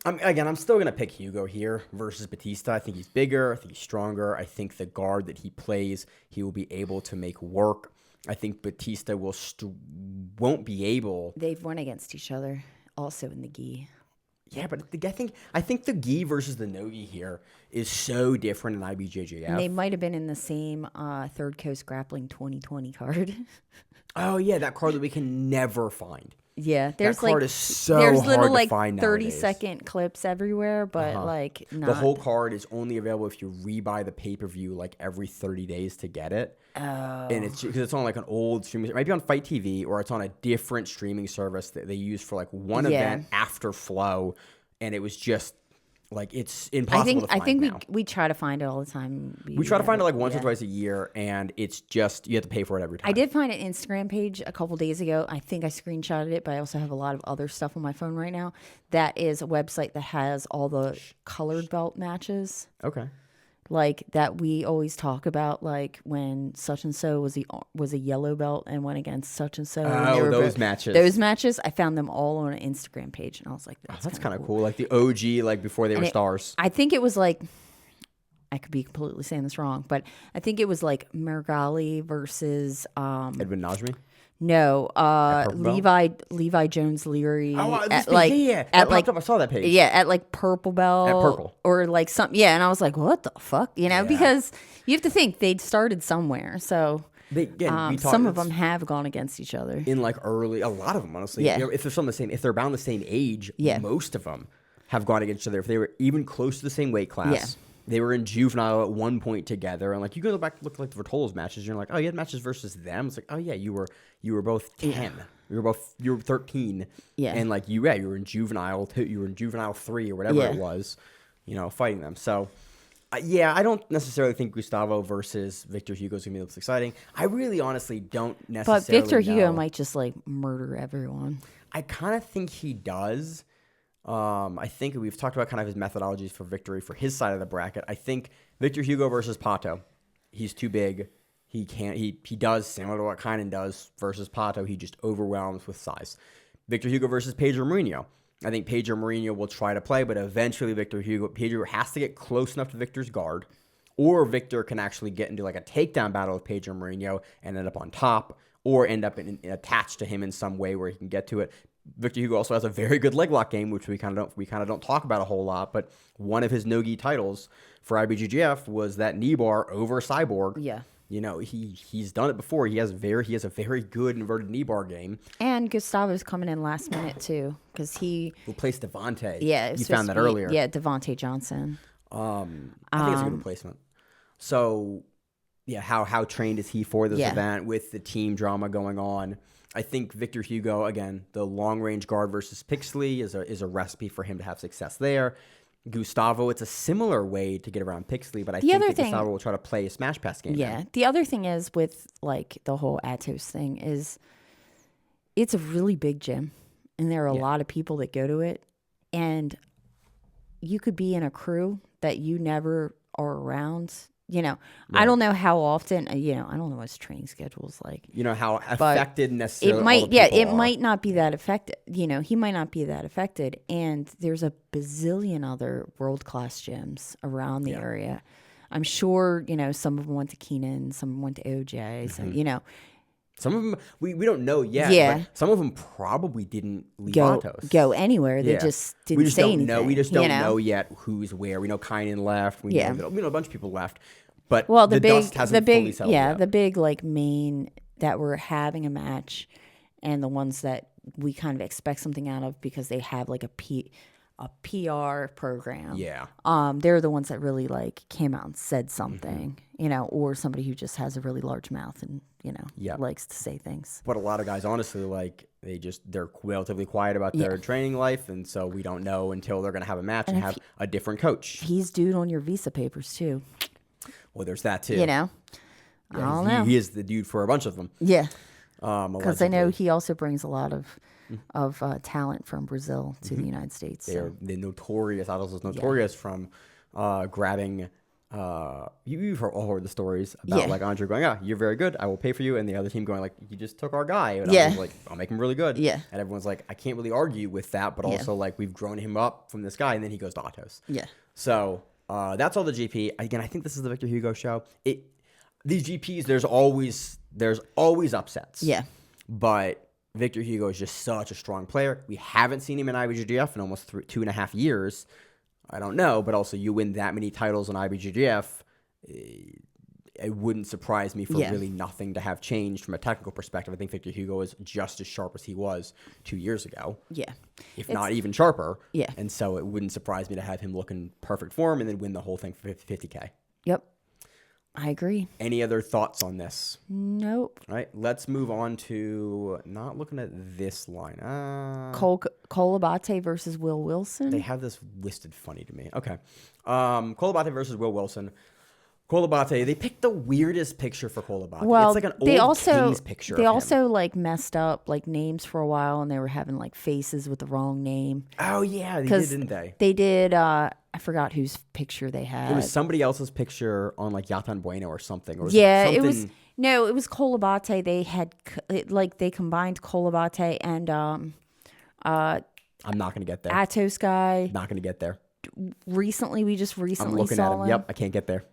I'm still going to pick Hugo here versus Batista. I think he's bigger. I think he's stronger. I think the guard that he plays, he will be able to make work. I think Batista won't be able. They've won against each other also in the gi. Yeah, but I think the gi versus the no-gi here is so different in IBJJF. And they might have been in the same Third Coast Grappling 2020 card. Oh, yeah, that card that we can never find. Yeah, there's that card like is so there's hard little to like find 30-second clips everywhere, but like not. The whole card is only available if you rebuy the pay-per-view like every 30 days to get it. Oh. And it's because it's on like an old streaming, it might be on Fight TV or it's on a different streaming service that they use for like one event after Flow, and it was just like it's impossible to find I think now. we try to find it all the time. We try to find it like once or twice a year, and it's just you have to pay for it every time. I did find an Instagram page a couple days ago. I think I screenshotted it, but I also have a lot of other stuff on my phone right now. That is a website that has all the colored belt matches. Okay. Like that we always talk about, like when such and so was a yellow belt and went against such and so. Oh, those matches. Those matches, I found them all on an Instagram page, and I was like, "That's kind of cool." Like the OG, like before they were stars. I think it was like, I could be completely saying this wrong, but I think it was like Mergali versus Edwin Najmi. No, Levi Jones Leary. That at popped up. I saw that page. Yeah, at like Purple Belt. At Purple. Or like some, yeah. And I was like, what the fuck? You know, because you have to think they'd started somewhere. So some of them have gone against each other. In like a lot of them, honestly. Yeah. You know, if they're around the same age, most of them have gone against each other. If they were even close to the same weight class, they were in juvenile at one point together. And like you go back look like the Vertolo's matches, and you're like, oh, you had matches versus them. It's like, oh yeah, you were both 10. Yeah. You were 13. Yeah. And like you were in juvenile 2, you were in juvenile 3 or whatever it was, fighting them. So I don't necessarily think Gustavo versus Victor Hugo is going to be the most exciting. I really honestly don't necessarily But Victor Hugo might just like murder everyone. I kind of think he does. I think we've talked about kind of his methodologies for victory for his side of the bracket. I think Victor Hugo versus Pato, he's too big. He can't. He does similar to what Kynan does versus Pato. He just overwhelms with size. Victor Hugo versus Pedro Mourinho. I think Pedro Mourinho will try to play, but eventually Pedro has to get close enough to Victor's guard, or Victor can actually get into like a takedown battle with Pedro Mourinho and end up on top, or end up attached to him in some way where he can get to it. Victor Hugo also has a very good leg lock game, which we kind of don't talk about a whole lot. But one of his no-gi titles for IBJJF was that knee bar over Cyborg. Yeah. He's done it before. He has a very good inverted knee bar game. And Gustavo's coming in last minute too, because he replaced Devontae. Yeah, you found that earlier. Yeah, Devontae Johnson. I think it's a good replacement. So, yeah, how trained is he for this event with the team drama going on? I think Victor Hugo, again, the long range guard versus Pixley is a recipe for him to have success there. Gustavo, it's a similar way to get around Pixley, but I think that Gustavo will try to play a smash pass game. Yeah. Now. The other thing is with like the whole Atos thing is it's a really big gym, and there are a lot of people that go to it, and you could be in a crew that you never are around. I don't know how often. I don't know what his training schedule is like. How affected necessarily. It might. It might not be that affected. He might not be that affected. And there's a bazillion other world class gyms around the area. I'm sure. Some of them went to Keenan. Some of them went to OJ. So, some of them we don't know yet. Yeah. But some of them probably didn't leave Atos. Go anywhere. They just didn't say anything. Know. We just don't know yet who's where. We know Kynan left. We know a bunch of people left. But the dust hasn't fully settled yet. The big like Maine that were having a match, and the ones that we kind of expect something out of because they have like a PR program. Yeah. They're the ones that really like came out and said something, or somebody who just has a really large mouth and likes to say things. But a lot of guys, honestly, like they're relatively quiet about their training life, and so we don't know until they're going to have a match and have a different coach. He's dude on your visa papers too. Well, there's that too. I don't know. He is the dude for a bunch of them. Yeah. Because I know he also brings a lot of talent from Brazil to the United States. They're notorious. Atos is notorious from grabbing. You've all heard the stories about like Andre going, you're very good. I will pay for you, and the other team going like, you just took our guy. And I was like, I'll make him really good. Yeah. And everyone's like, I can't really argue with that, but also like we've grown him up from this guy, and then he goes to Atos. Yeah. So. That's all the GP. Again, I think this is the Victor Hugo show. These GPs, there's always upsets. Yeah. But Victor Hugo is just such a strong player. We haven't seen him in IBJJF in almost 2.5 years. I don't know, but also you win that many titles in IBJJF, it wouldn't surprise me for really nothing to have changed from a technical perspective. I think Victor Hugo is just as sharp as he was 2 years ago. Yeah. If not even sharper. Yeah. And so it wouldn't surprise me to have him look in perfect form and then win the whole thing for 50K. Yep. I agree. Any other thoughts on this? Nope. All right. Let's move on to not looking at this line. Cole Abate versus Will Wilson. They have this listed funny to me. Okay. Cole Abate versus Will Wilson. Cole Abate, they picked the weirdest picture for Cole Abate. Well, it's like an old Kings picture. They also like messed up like names for a while, and they were having like faces with the wrong name. Oh yeah, they did, didn't they? They did. I forgot whose picture they had. It was somebody else's picture on like Yatan Bueno or something. Or was it was. No, it was Cole Abate. They had they combined Cole Abate and I'm not gonna get there. Atos guy. Not gonna get there. Recently, we just recently I'm looking saw at him. Yep, I can't get there.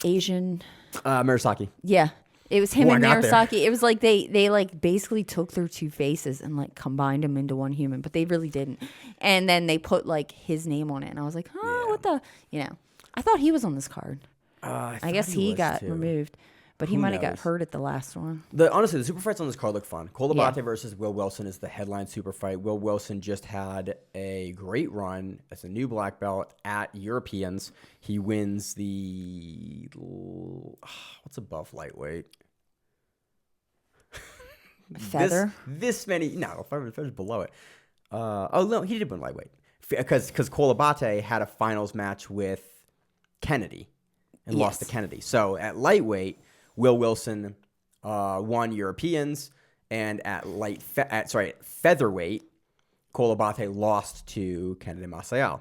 Asian. Murasaki. Yeah. It was him and Murasaki. It was like they like basically took their two faces and like combined them into one human, but they really didn't. And then they put like his name on it, and I was like, what the, I thought he was on this card. I guess he got removed. But he Who might have got knows? hurt at the last one. Honestly, the super fights on this card look fun. Cole Abate versus Will Wilson is the headline super fight. Will Wilson just had a great run as a new black belt at Europeans. He wins the what's above lightweight? Feather? Feather's below it. Oh no, he did win lightweight because Cole Abate had a finals match with Kennedy and lost to Kennedy. So at lightweight, Will Wilson won Europeans, and at featherweight, Cole Abate lost to Kennedy Masayal.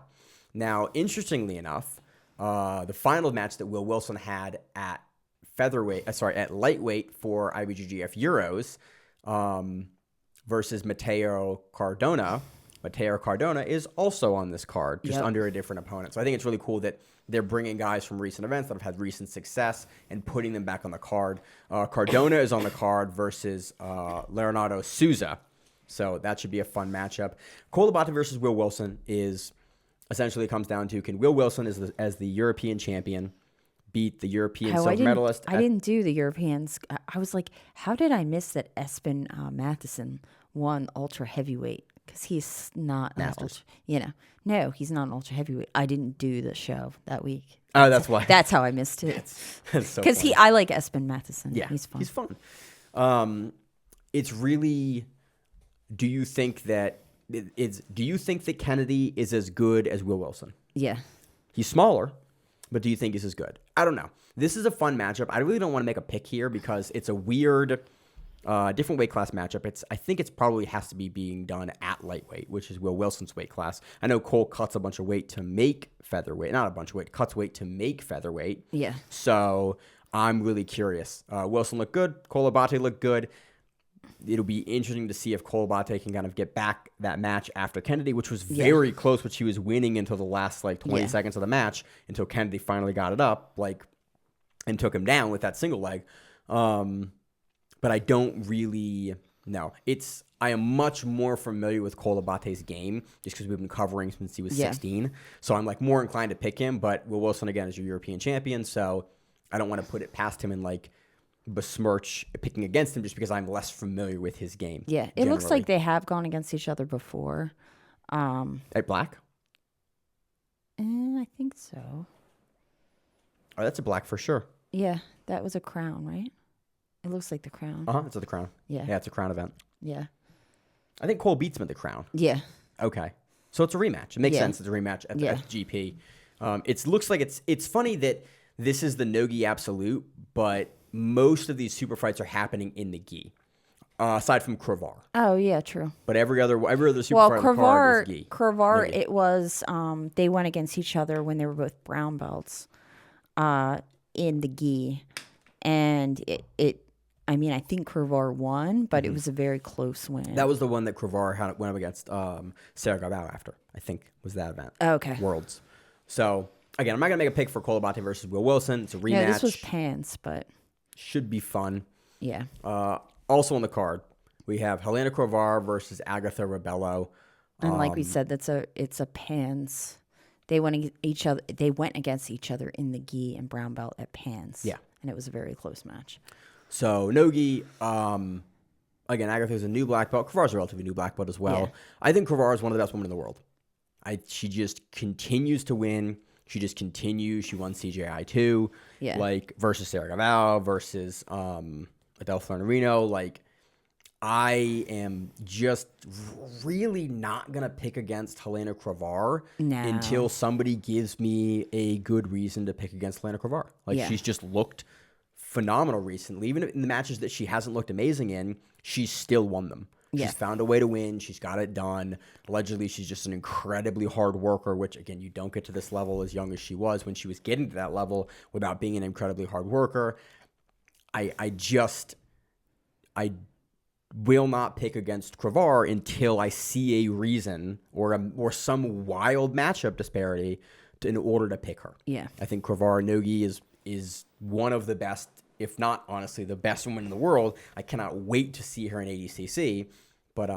Now, interestingly enough, the final match that Will Wilson had at at lightweight for IBJJF Euros versus Mateo Cardona. Mateo Cardona is also on this card, just under a different opponent. So I think it's really cool that they're bringing guys from recent events that have had recent success and putting them back on the card. Cardona is on the card versus Leonardo Souza. So that should be a fun matchup. Cole Abate versus Will Wilson is essentially comes down to, can Will Wilson as the European champion beat the European silver medalist? I didn't do the Europeans. I was like, how did I miss that Espen Matheson won ultra heavyweight? Because he's not Masters. No, he's not an ultra heavyweight. I didn't do the show that week. Oh, that's why. That's how I missed it. That's so because funny. I like Espen Matheson. Yeah, he's fun. He's fun. It's really. Do you think that Kennedy is as good as Will Wilson? Yeah. He's smaller, but do you think he's as good? I don't know. This is a fun matchup. I really don't want to make a pick here because it's a weird, different weight class matchup. I think it's probably has to be being done at lightweight, which is Will Wilson's weight class. I know Cole cuts a bunch of weight to make featherweight. Not a bunch of weight. Cuts weight to make featherweight. Yeah. So I'm really curious. Wilson looked good. Cole Abate looked good. It'll be interesting to see if Cole Abate can kind of get back that match after Kennedy, which was very close, but she was winning until the last 20 seconds of the match until Kennedy finally got it up and took him down with that single leg. But I don't really know. I am much more familiar with Cole Abate's game just because we've been covering since he was 16. So I'm more inclined to pick him. But Will Wilson, again, is your European champion. So I don't want to put it past him and besmirch picking against him just because I'm less familiar with his game. Yeah, it looks like they have gone against each other before. At black? I think so. Oh, that's a black for sure. Yeah, that was a crown, right? It looks like the crown. It's at the crown. Yeah. Yeah, it's a crown event. Yeah. I think Cole beats him at the crown. Yeah. Okay. So it's a rematch. It makes sense. It's a rematch at the GP. It looks like it's funny that this is the No-Gi Absolute, but most of these super fights are happening in the gi, aside from Crevar. Oh yeah, true. But every other super fight on the card is gi. Crevar, it was they went against each other when they were both brown belts, in the gi, and I think Crevar won, but it was a very close win. That was the one that Crevar went up against Sarah Gabao after. I think was that event. Okay. Worlds. So again, I'm not gonna make a pick for Cole Abate versus Will Wilson. It's a rematch. Yeah, this was pants, but. Should be fun. Yeah. Also on the card, we have Helena Crevar versus Agatha Rebello. And like we said, it's a pans. They went against each other in the gi and brown belt at pans. Yeah. And it was a very close match. So No-Gi, again, Agatha's a new black belt. Crevar's a relatively new black belt as well. Yeah. I think Crevar is one of the best women in the world. She just continues to win. She just continues. She won CJI too. Yeah. Versus Sarah Gabao, versus Adele Floriano. I am just really not going to pick against Helena Crevar until somebody gives me a good reason to pick against Helena Crevar. She's just looked phenomenal recently. Even in the matches that she hasn't looked amazing in, she's still won them. She's found a way to win. She's got it done. Allegedly, she's just an incredibly hard worker, which, again, you don't get to this level as young as she was when she was getting to that level without being an incredibly hard worker. I will not pick against Crevar until I see a reason or some wild matchup disparity in order to pick her. Yeah. I think Crevar No-Gi is one of the best, if not, honestly, the best woman in the world. I cannot wait to see her in ADCC, but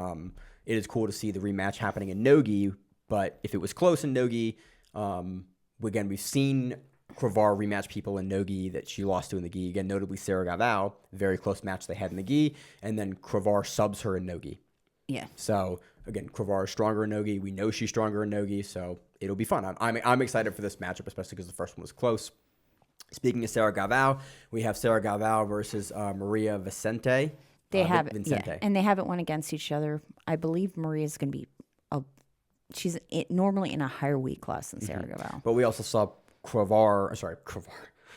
it is cool to see the rematch happening in No-Gi, but if it was close in No-Gi, again, we've seen Cravar rematch people in no-gi that she lost to in the gi. Again, notably Sarah Gavao, very close match they had in the gi, and then Cravar subs her in no-gi. Yeah. So again, Cravar is stronger in no-gi. We know she's stronger in no-gi, so it'll be fun. I'm excited for this matchup, especially because the first one was close. Speaking of Sarah Gavao, we have Sarah Gavao versus Maria Vicente. Yeah, and they haven't won against each other. I believe Maria's going to be she's normally in a higher weight class than Sarah Gavao. But we also saw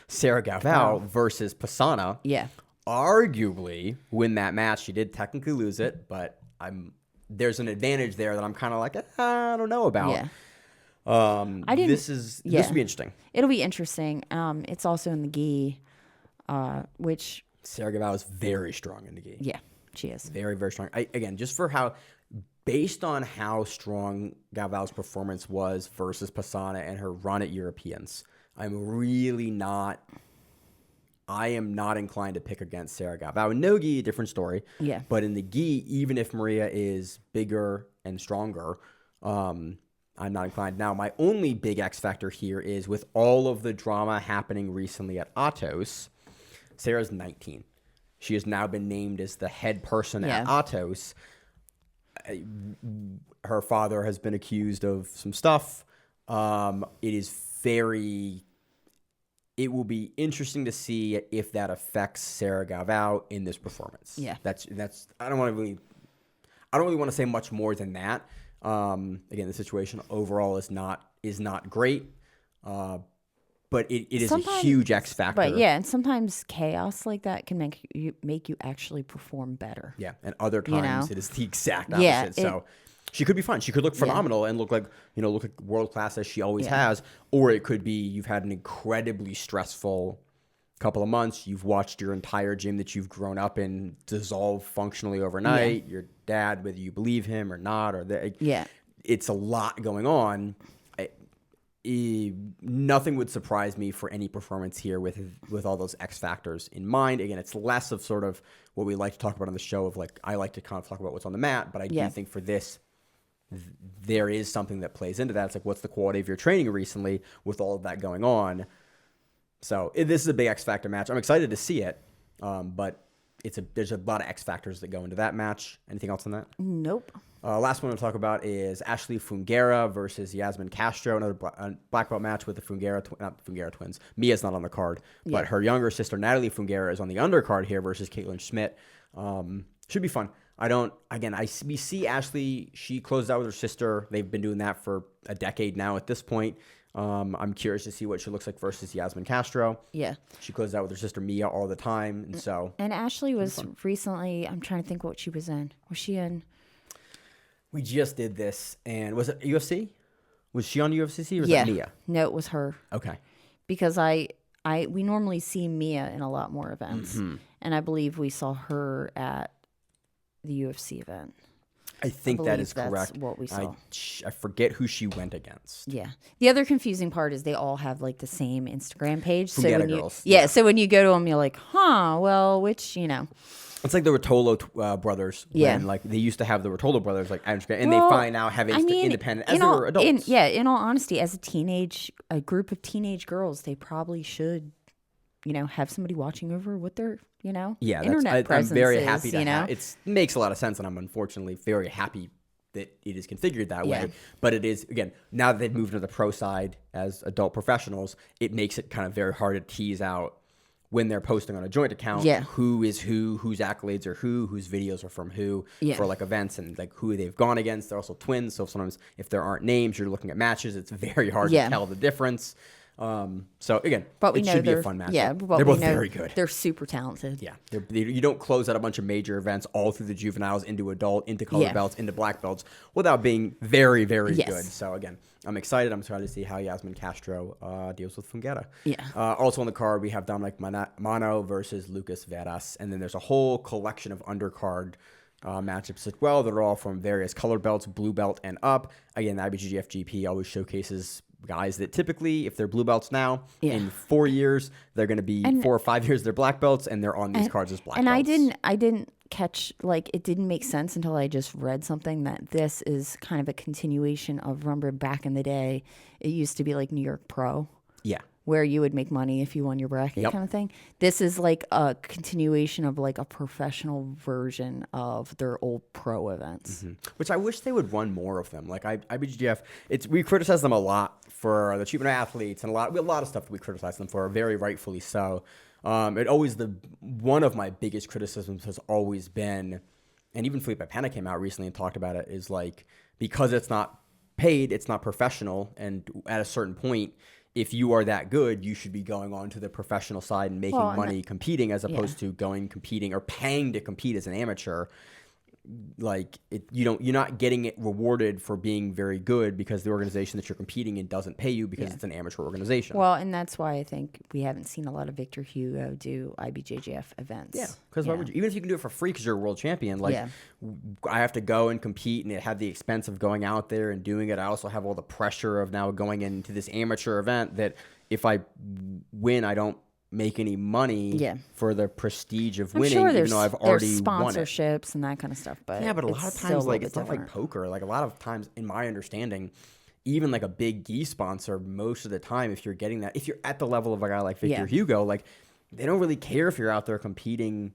Sarah Gavao versus Pisana. Yeah. Arguably win that match. She did technically lose it, but there's an advantage there that I'm kind of like, I don't know about. Yeah. This will be interesting. It'll be interesting. It's also in the gi, which Sarah Gavao is very strong in the gi. Yeah, she is. Very, very strong. Based on how strong Gavao's performance was versus Pisana and her run at Europeans, I am not inclined to pick against Sarah Gavao. In no-gi, different story. Yeah. But in the gi, even if Maria is bigger and stronger, I'm not inclined. Now, my only big X factor here is with all of the drama happening recently at Atos, Sarah's 19. She has now been named as the head person at Atos. Her father has been accused of some stuff. It will be interesting to see if that affects Sarah Gavao in this performance. Yeah. That's I don't really want to say much more than that. Again, the situation overall is not great. But it is a huge X factor. But yeah, and sometimes chaos like that can make you actually perform better. Yeah, and other times it is the exact opposite. Yeah, So she could be fun. She could look phenomenal and look like world class as she always has. Or it could be you've had an incredibly stressful couple of months. You've watched your entire gym that you've grown up in dissolve functionally overnight. Your dad, whether you believe him or not, it's a lot going on. Nothing would surprise me for any performance here with all those X factors in mind. Again, it's less of sort of what we like to talk about on the show of like, I like to kind of talk about what's on the mat, but I do think for this, there is something that plays into that. It's like, what's the quality of your training recently with all of that going on? So this is a big X factor match. I'm excited to see it, but there's a lot of X factors that go into that match. Anything else on that? Nope. Last one we'll talk about is Ashley Fungera versus Yasmin Castro, another black belt match with the not the Fungera twins. Mia's not on the card, but her younger sister Natalie Fungera is on the undercard here versus Caitlin Schmidt. Should be fun. We see Ashley. She closed out with her sister. They've been doing that for a decade now at this point. I'm curious to see what she looks like versus Yasmin Castro. Yeah. She closed out with her sister Mia all the time. And Ashley was recently, I'm trying to think what she was in. Was she in? We just did this, and was it UFC? Was she on UFC or was that Mia? No, it was her. Okay. Because we normally see Mia in a lot more events, and I believe we saw her at the UFC event. I think that is correct. That's what we saw. I forget who she went against. Yeah. The other confusing part is they all have like the same Instagram page. So girls. So when you go to them, you're like, well, which, It's like the Rotolo brothers. When, like they used to have the Rotolo brothers, like and they find now have independent as they're adults. In all honesty, as a group of teenage girls, they probably should, have somebody watching over what their, internet presence I'm very happy is, to it makes a lot of sense, and I'm unfortunately very happy that it is configured that way. But it is, again, now that they've moved to the pro side as adult professionals, it makes it kind of very hard to tease out when they're posting on a joint account, who is whose accolades are whose videos are from who for like events and like who they've gone against. They're also twins, so sometimes if there aren't names, you're looking at matches. It's very hard to tell the difference. So again, it should be a fun match. Yeah, they're both very good. They're super talented. Yeah, you don't close out a bunch of major events all through the juveniles into adult, into color belts, into black belts without being very, very good. So again, I'm excited. I'm excited to see how Yasmin Castro deals with Fungera. Yeah. Also on the card, we have Dominic Mano versus Lucas Veras, and then there's a whole collection of undercard matchups as well that are all from various color belts, blue belt and up. Again, the IBJJF GP always showcases guys that typically, if they're blue belts now, in 4 years, they're going to be 4 or 5 years, they're black belts, and they're on these cards as black belts. And I didn't catch, like, it didn't make sense until I just read something that this is kind of a continuation of, remember back in the day, it used to be like New York Pro. Yeah. where you would make money if you won your bracket kind of thing. This is like a continuation of like a professional version of their old pro events. Which I wish they would run more of them. Like IBJJF, we criticize them a lot for the treatment of athletes and a lot of stuff that we criticize them for, very rightfully so. One of my biggest criticisms has always been, and even Felipe Pena came out recently and talked about it, is like, because it's not paid, it's not professional, and at a certain point, if you are that good, you should be going on to the professional side and making money competing, as opposed to competing or paying to compete as an amateur. Like you're not getting it rewarded for being very good because the organization that you're competing in doesn't pay you because it's an amateur organization. Well, and that's why I think we haven't seen a lot of Victor Hugo do IBJJF events. Yeah, because even if you can do it for free because you're a world champion, like I have to go and compete and have the expense of going out there and doing it. I also have all the pressure of now going into this amateur event that if I win, I don't make any money for the prestige of winning, even though I've already won it. Sponsorships and that kind of stuff. But a lot of times, like, it's not like poker. Like, a lot of times, in my understanding, even like a big gi sponsor, most of the time, if you're getting that, if you're at the level of a guy like Victor Hugo, like, they don't really care if you're out there competing.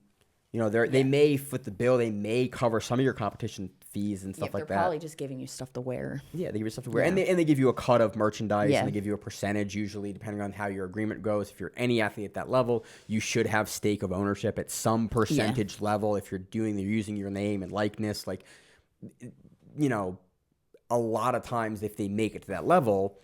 You know, they may foot the bill, they may cover some of your competition fees and stuff like that. They're probably just giving you stuff to wear. Yeah, they give you stuff to wear. And they give you a cut of merchandise, and they give you a percentage usually, depending on how your agreement goes. If you're any athlete at that level, you should have stake of ownership at some percentage level. If you're using your name and likeness, like, you know, a lot of times if they make it to that level,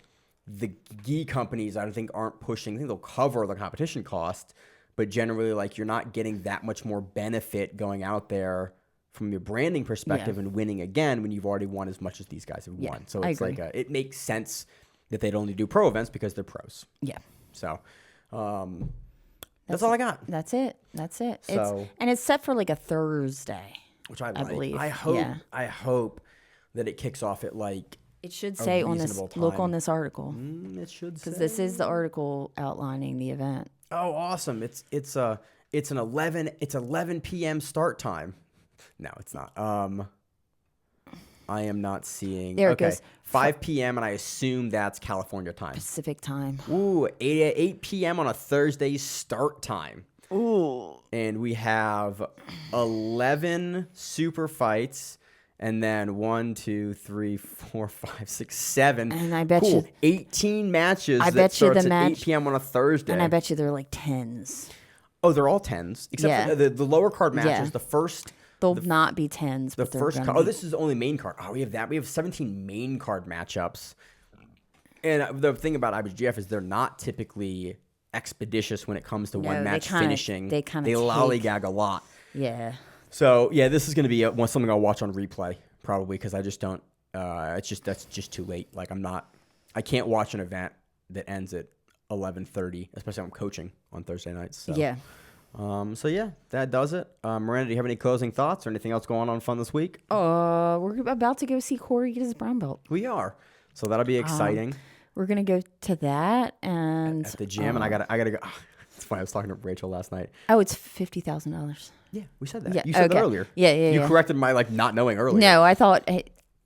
the gi companies, I think they'll cover the competition cost, but generally, like, you're not getting that much more benefit going out there from your branding perspective and winning again when you've already won as much as these guys have won. So it's like it makes sense that they'd only do pro events because they're pros. Yeah. So that's all I got. That's it. So, it's set for like a Thursday, which I believe. I hope that it kicks off at like it should say on this. Time. Look on this article. It should say, because this is the article outlining the event. Oh, awesome! It's 11 p.m. start time. No, it's not. I am not seeing. There it goes. 5 p.m. and I assume that's California time. Pacific time. Ooh, 8 p.m. on a Thursday start time. Ooh. And we have 11 super fights. And then 1, 2, 3, 4, 5, 6, 7. And I bet you 18 matches. I bet you the match 8 p.m. on a Thursday. And I bet you they're like 10s. Oh, they're all 10s, except for the lower card matches. The first. They'll not be 10s. The first card. Oh, this is only main card. Oh, we have that. We have 17 main card matchups. And the thing about IBJJF is they're not typically expeditious when it comes to one match finishing. They lollygag a lot. Yeah. So yeah, this is going to be something I'll watch on replay probably because I just don't. That's just too late. Like I can't watch an event that ends at 11:30, especially when I'm coaching on Thursday nights. So. Yeah. So yeah, that does it. Miranda, do you have any closing thoughts or anything else going on fun this week? We're about to go see Corey get his brown belt. We are. So that'll be exciting. We're gonna go to that and at the gym, and I gotta go. It's funny. I was talking to Rachel last night. Oh, it's $50,000. Yeah, we said that. Yeah, you said that earlier. Yeah. You corrected my not knowing earlier. No, I thought.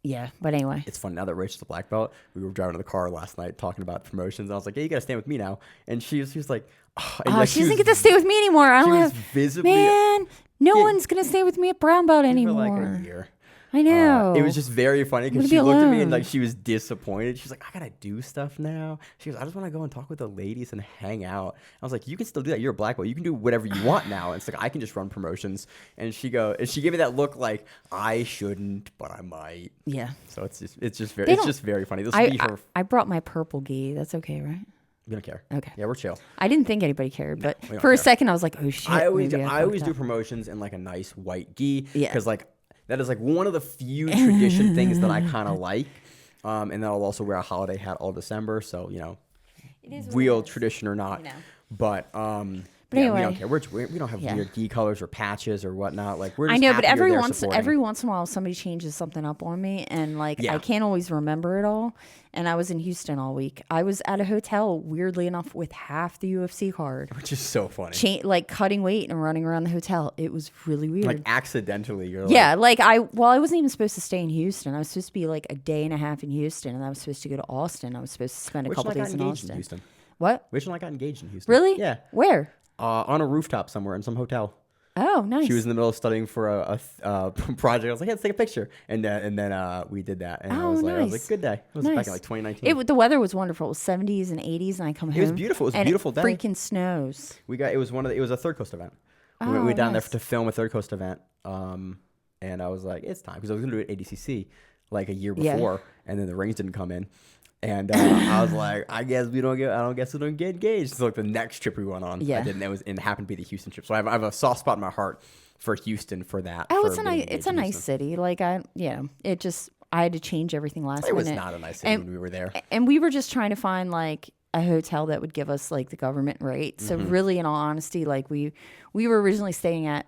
Yeah, but anyway. It's fun now that Rachel's a black belt. We were driving in the car last night talking about promotions. And I was like, "Hey, you gotta stand with me now." And she was like, she doesn't get to stay with me anymore. I don't have. Visibly, man, no one's gonna stay with me at brown belt anymore. For like a year. I know. It was just very funny because she looked at me and like she was disappointed. She's like, "I gotta do stuff now." She goes, "I just want to go and talk with the ladies and hang out." I was like, "You can still do that. You're a black belt. You can do whatever you want now." And it's like I can just run promotions. And she gave me that look like I shouldn't, but I might. Yeah. So it's just very funny. This will be her. I brought my purple gi. That's okay, right? You don't care. Okay. Yeah, we're chill. I didn't think anybody cared, but for a second I was like, "Oh shit!" I always do promotions in like a nice white gi because like. That is like one of the few tradition things that I kind of like. And then I'll also wear a holiday hat all December. So, real tradition or not. But anyway, we don't care. We don't have weird gi colors or patches or whatnot. Like we're just happy but every once in a while somebody changes something up on me and I can't always remember it all. And I was in Houston all week. I was at a hotel, weirdly enough, with half the UFC card. Which is so funny. Cutting weight and running around the hotel. It was really weird. Like accidentally. You're I wasn't even supposed to stay in Houston. I was supposed to be like a day and a half in Houston. And I was supposed to go to Austin. I was supposed to spend a couple days in Austin. Houston. What? Rachel and I got engaged in Houston. Really? Yeah. Where? On a rooftop somewhere in some hotel. Oh, nice. She was in the middle of studying for a project. I was like, let's take a picture. And then we did that. And I was like, good day. It was back in like 2019. The weather was wonderful. It was 70s and 80s, and I come home. It was beautiful. It was a beautiful day. Freaking snows. It was a Third Coast event. We went down there to film a Third Coast event. And I was like, it's time, because I was going to do it at ADCC like a year before, and then the rings didn't come in. And I was like, I guess we don't get engaged. So like the next trip we went on, I didn't. It happened to be the Houston trip. So I have a soft spot in my heart for Houston for that. Oh, it's a nice city. Like I had to change everything last minute. It was not a nice city when we were there. And we were just trying to find like a hotel that would give us like the government rate. So really, in all honesty, like we were originally staying at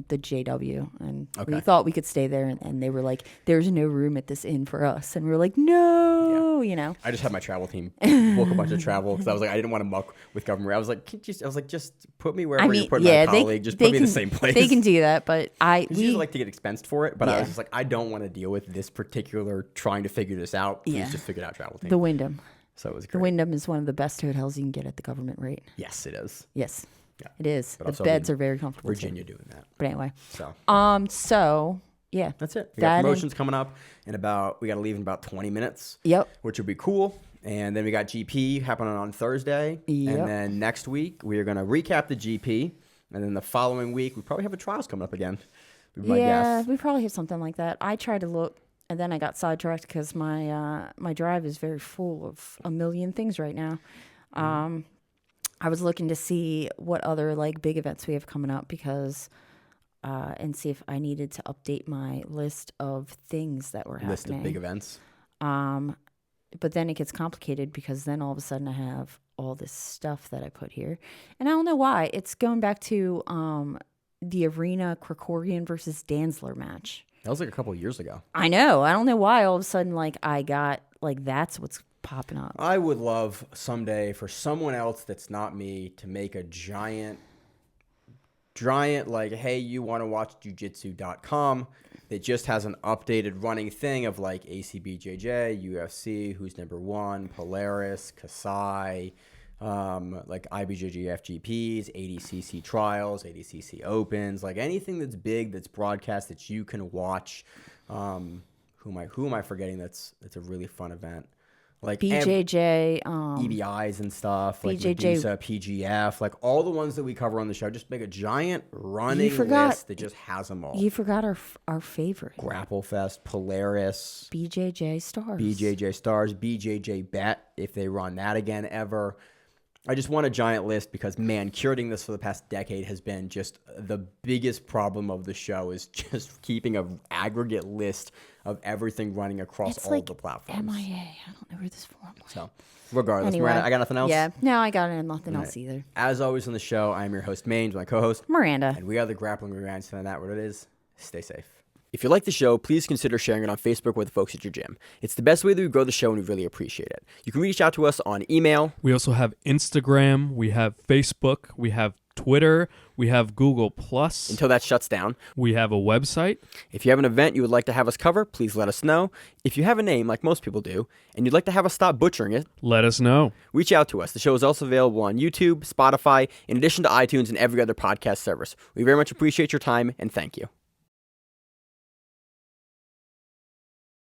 the JW, and we thought we could stay there, and they were like, "There's no room at this inn for us," and we were like, "No," you know. I just had my travel team book a bunch of travel because I was like, I didn't want to muck with government. I was like, just put me wherever you put my colleague. Just put me in the same place. They can do that, but we usually like to get expensed for it. But I was just like, I don't want to deal with this particular trying to figure this out. Please just figure it out, travel team. The Wyndham. So it was great. The Wyndham is one of the best hotels you can get at the government rate. Yes, it is. Yes. Yeah. It is. But The beds are very comfortable. Virginia doing that. But anyway. So yeah. That's it. We got promotions coming up we got to leave in about 20 minutes. Yep. Which would be cool. And then we got GP happening on Thursday. Yep. And then next week we are going to recap the GP. And then the following week we probably have a trials coming up again. We probably have something like that. I tried to look, and then I got sidetracked because my drive is very full of a million things right now. I was looking to see what other like big events we have coming up because, and see if I needed to update my list of things that were happening. List of big events. But then it gets complicated because then all of a sudden I have all this stuff that I put here, and I don't know why. It's going back to the Arena Krikorian versus Danzler match. That was like a couple of years ago. I know. I don't know why all of a sudden like I got like that's what's popping up. I would love someday for someone else that's not me to make a giant like, hey, you want to watch jujitsu.com that just has an updated running thing of like ACBJJ, UFC, who's number one, Polaris, Kasai, like IBJJF GPs, ADCC trials, ADCC opens, like anything that's big that's broadcast that you can watch. Who am I forgetting? That's a really fun event. Like BJJ, EBIs and stuff, BJJ, like Medusa, PGF, like all the ones that we cover on the show. Just make a giant running list that just has them all. You forgot our favorite. Grapple Fest, Polaris, BJJ Stars, BJJ Bet, if they run that again ever. I just want a giant list because, man, curating this for the past decade has been just the biggest problem of the show is just keeping an aggregate list of everything running across all the platforms. MIA. I don't know where this form was. So, regardless, anyway, Miranda, I got nothing else? Yeah. No, I got nothing else either. As always on the show, I am your host, Maine, my co-host, Miranda. And we are the Grappling Rewind. And that what it is. Stay safe. If you like the show, please consider sharing it on Facebook with the folks at your gym. It's the best way that we grow the show, and we really appreciate it. You can reach out to us on email. We also have Instagram. We have Facebook. We have Twitter. We have Google+. Until that shuts down. We have a website. If you have an event you would like to have us cover, please let us know. If you have a name, like most people do, and you'd like to have us stop butchering it, let us know. Reach out to us. The show is also available on YouTube, Spotify, in addition to iTunes and every other podcast service. We very much appreciate your time, and thank you.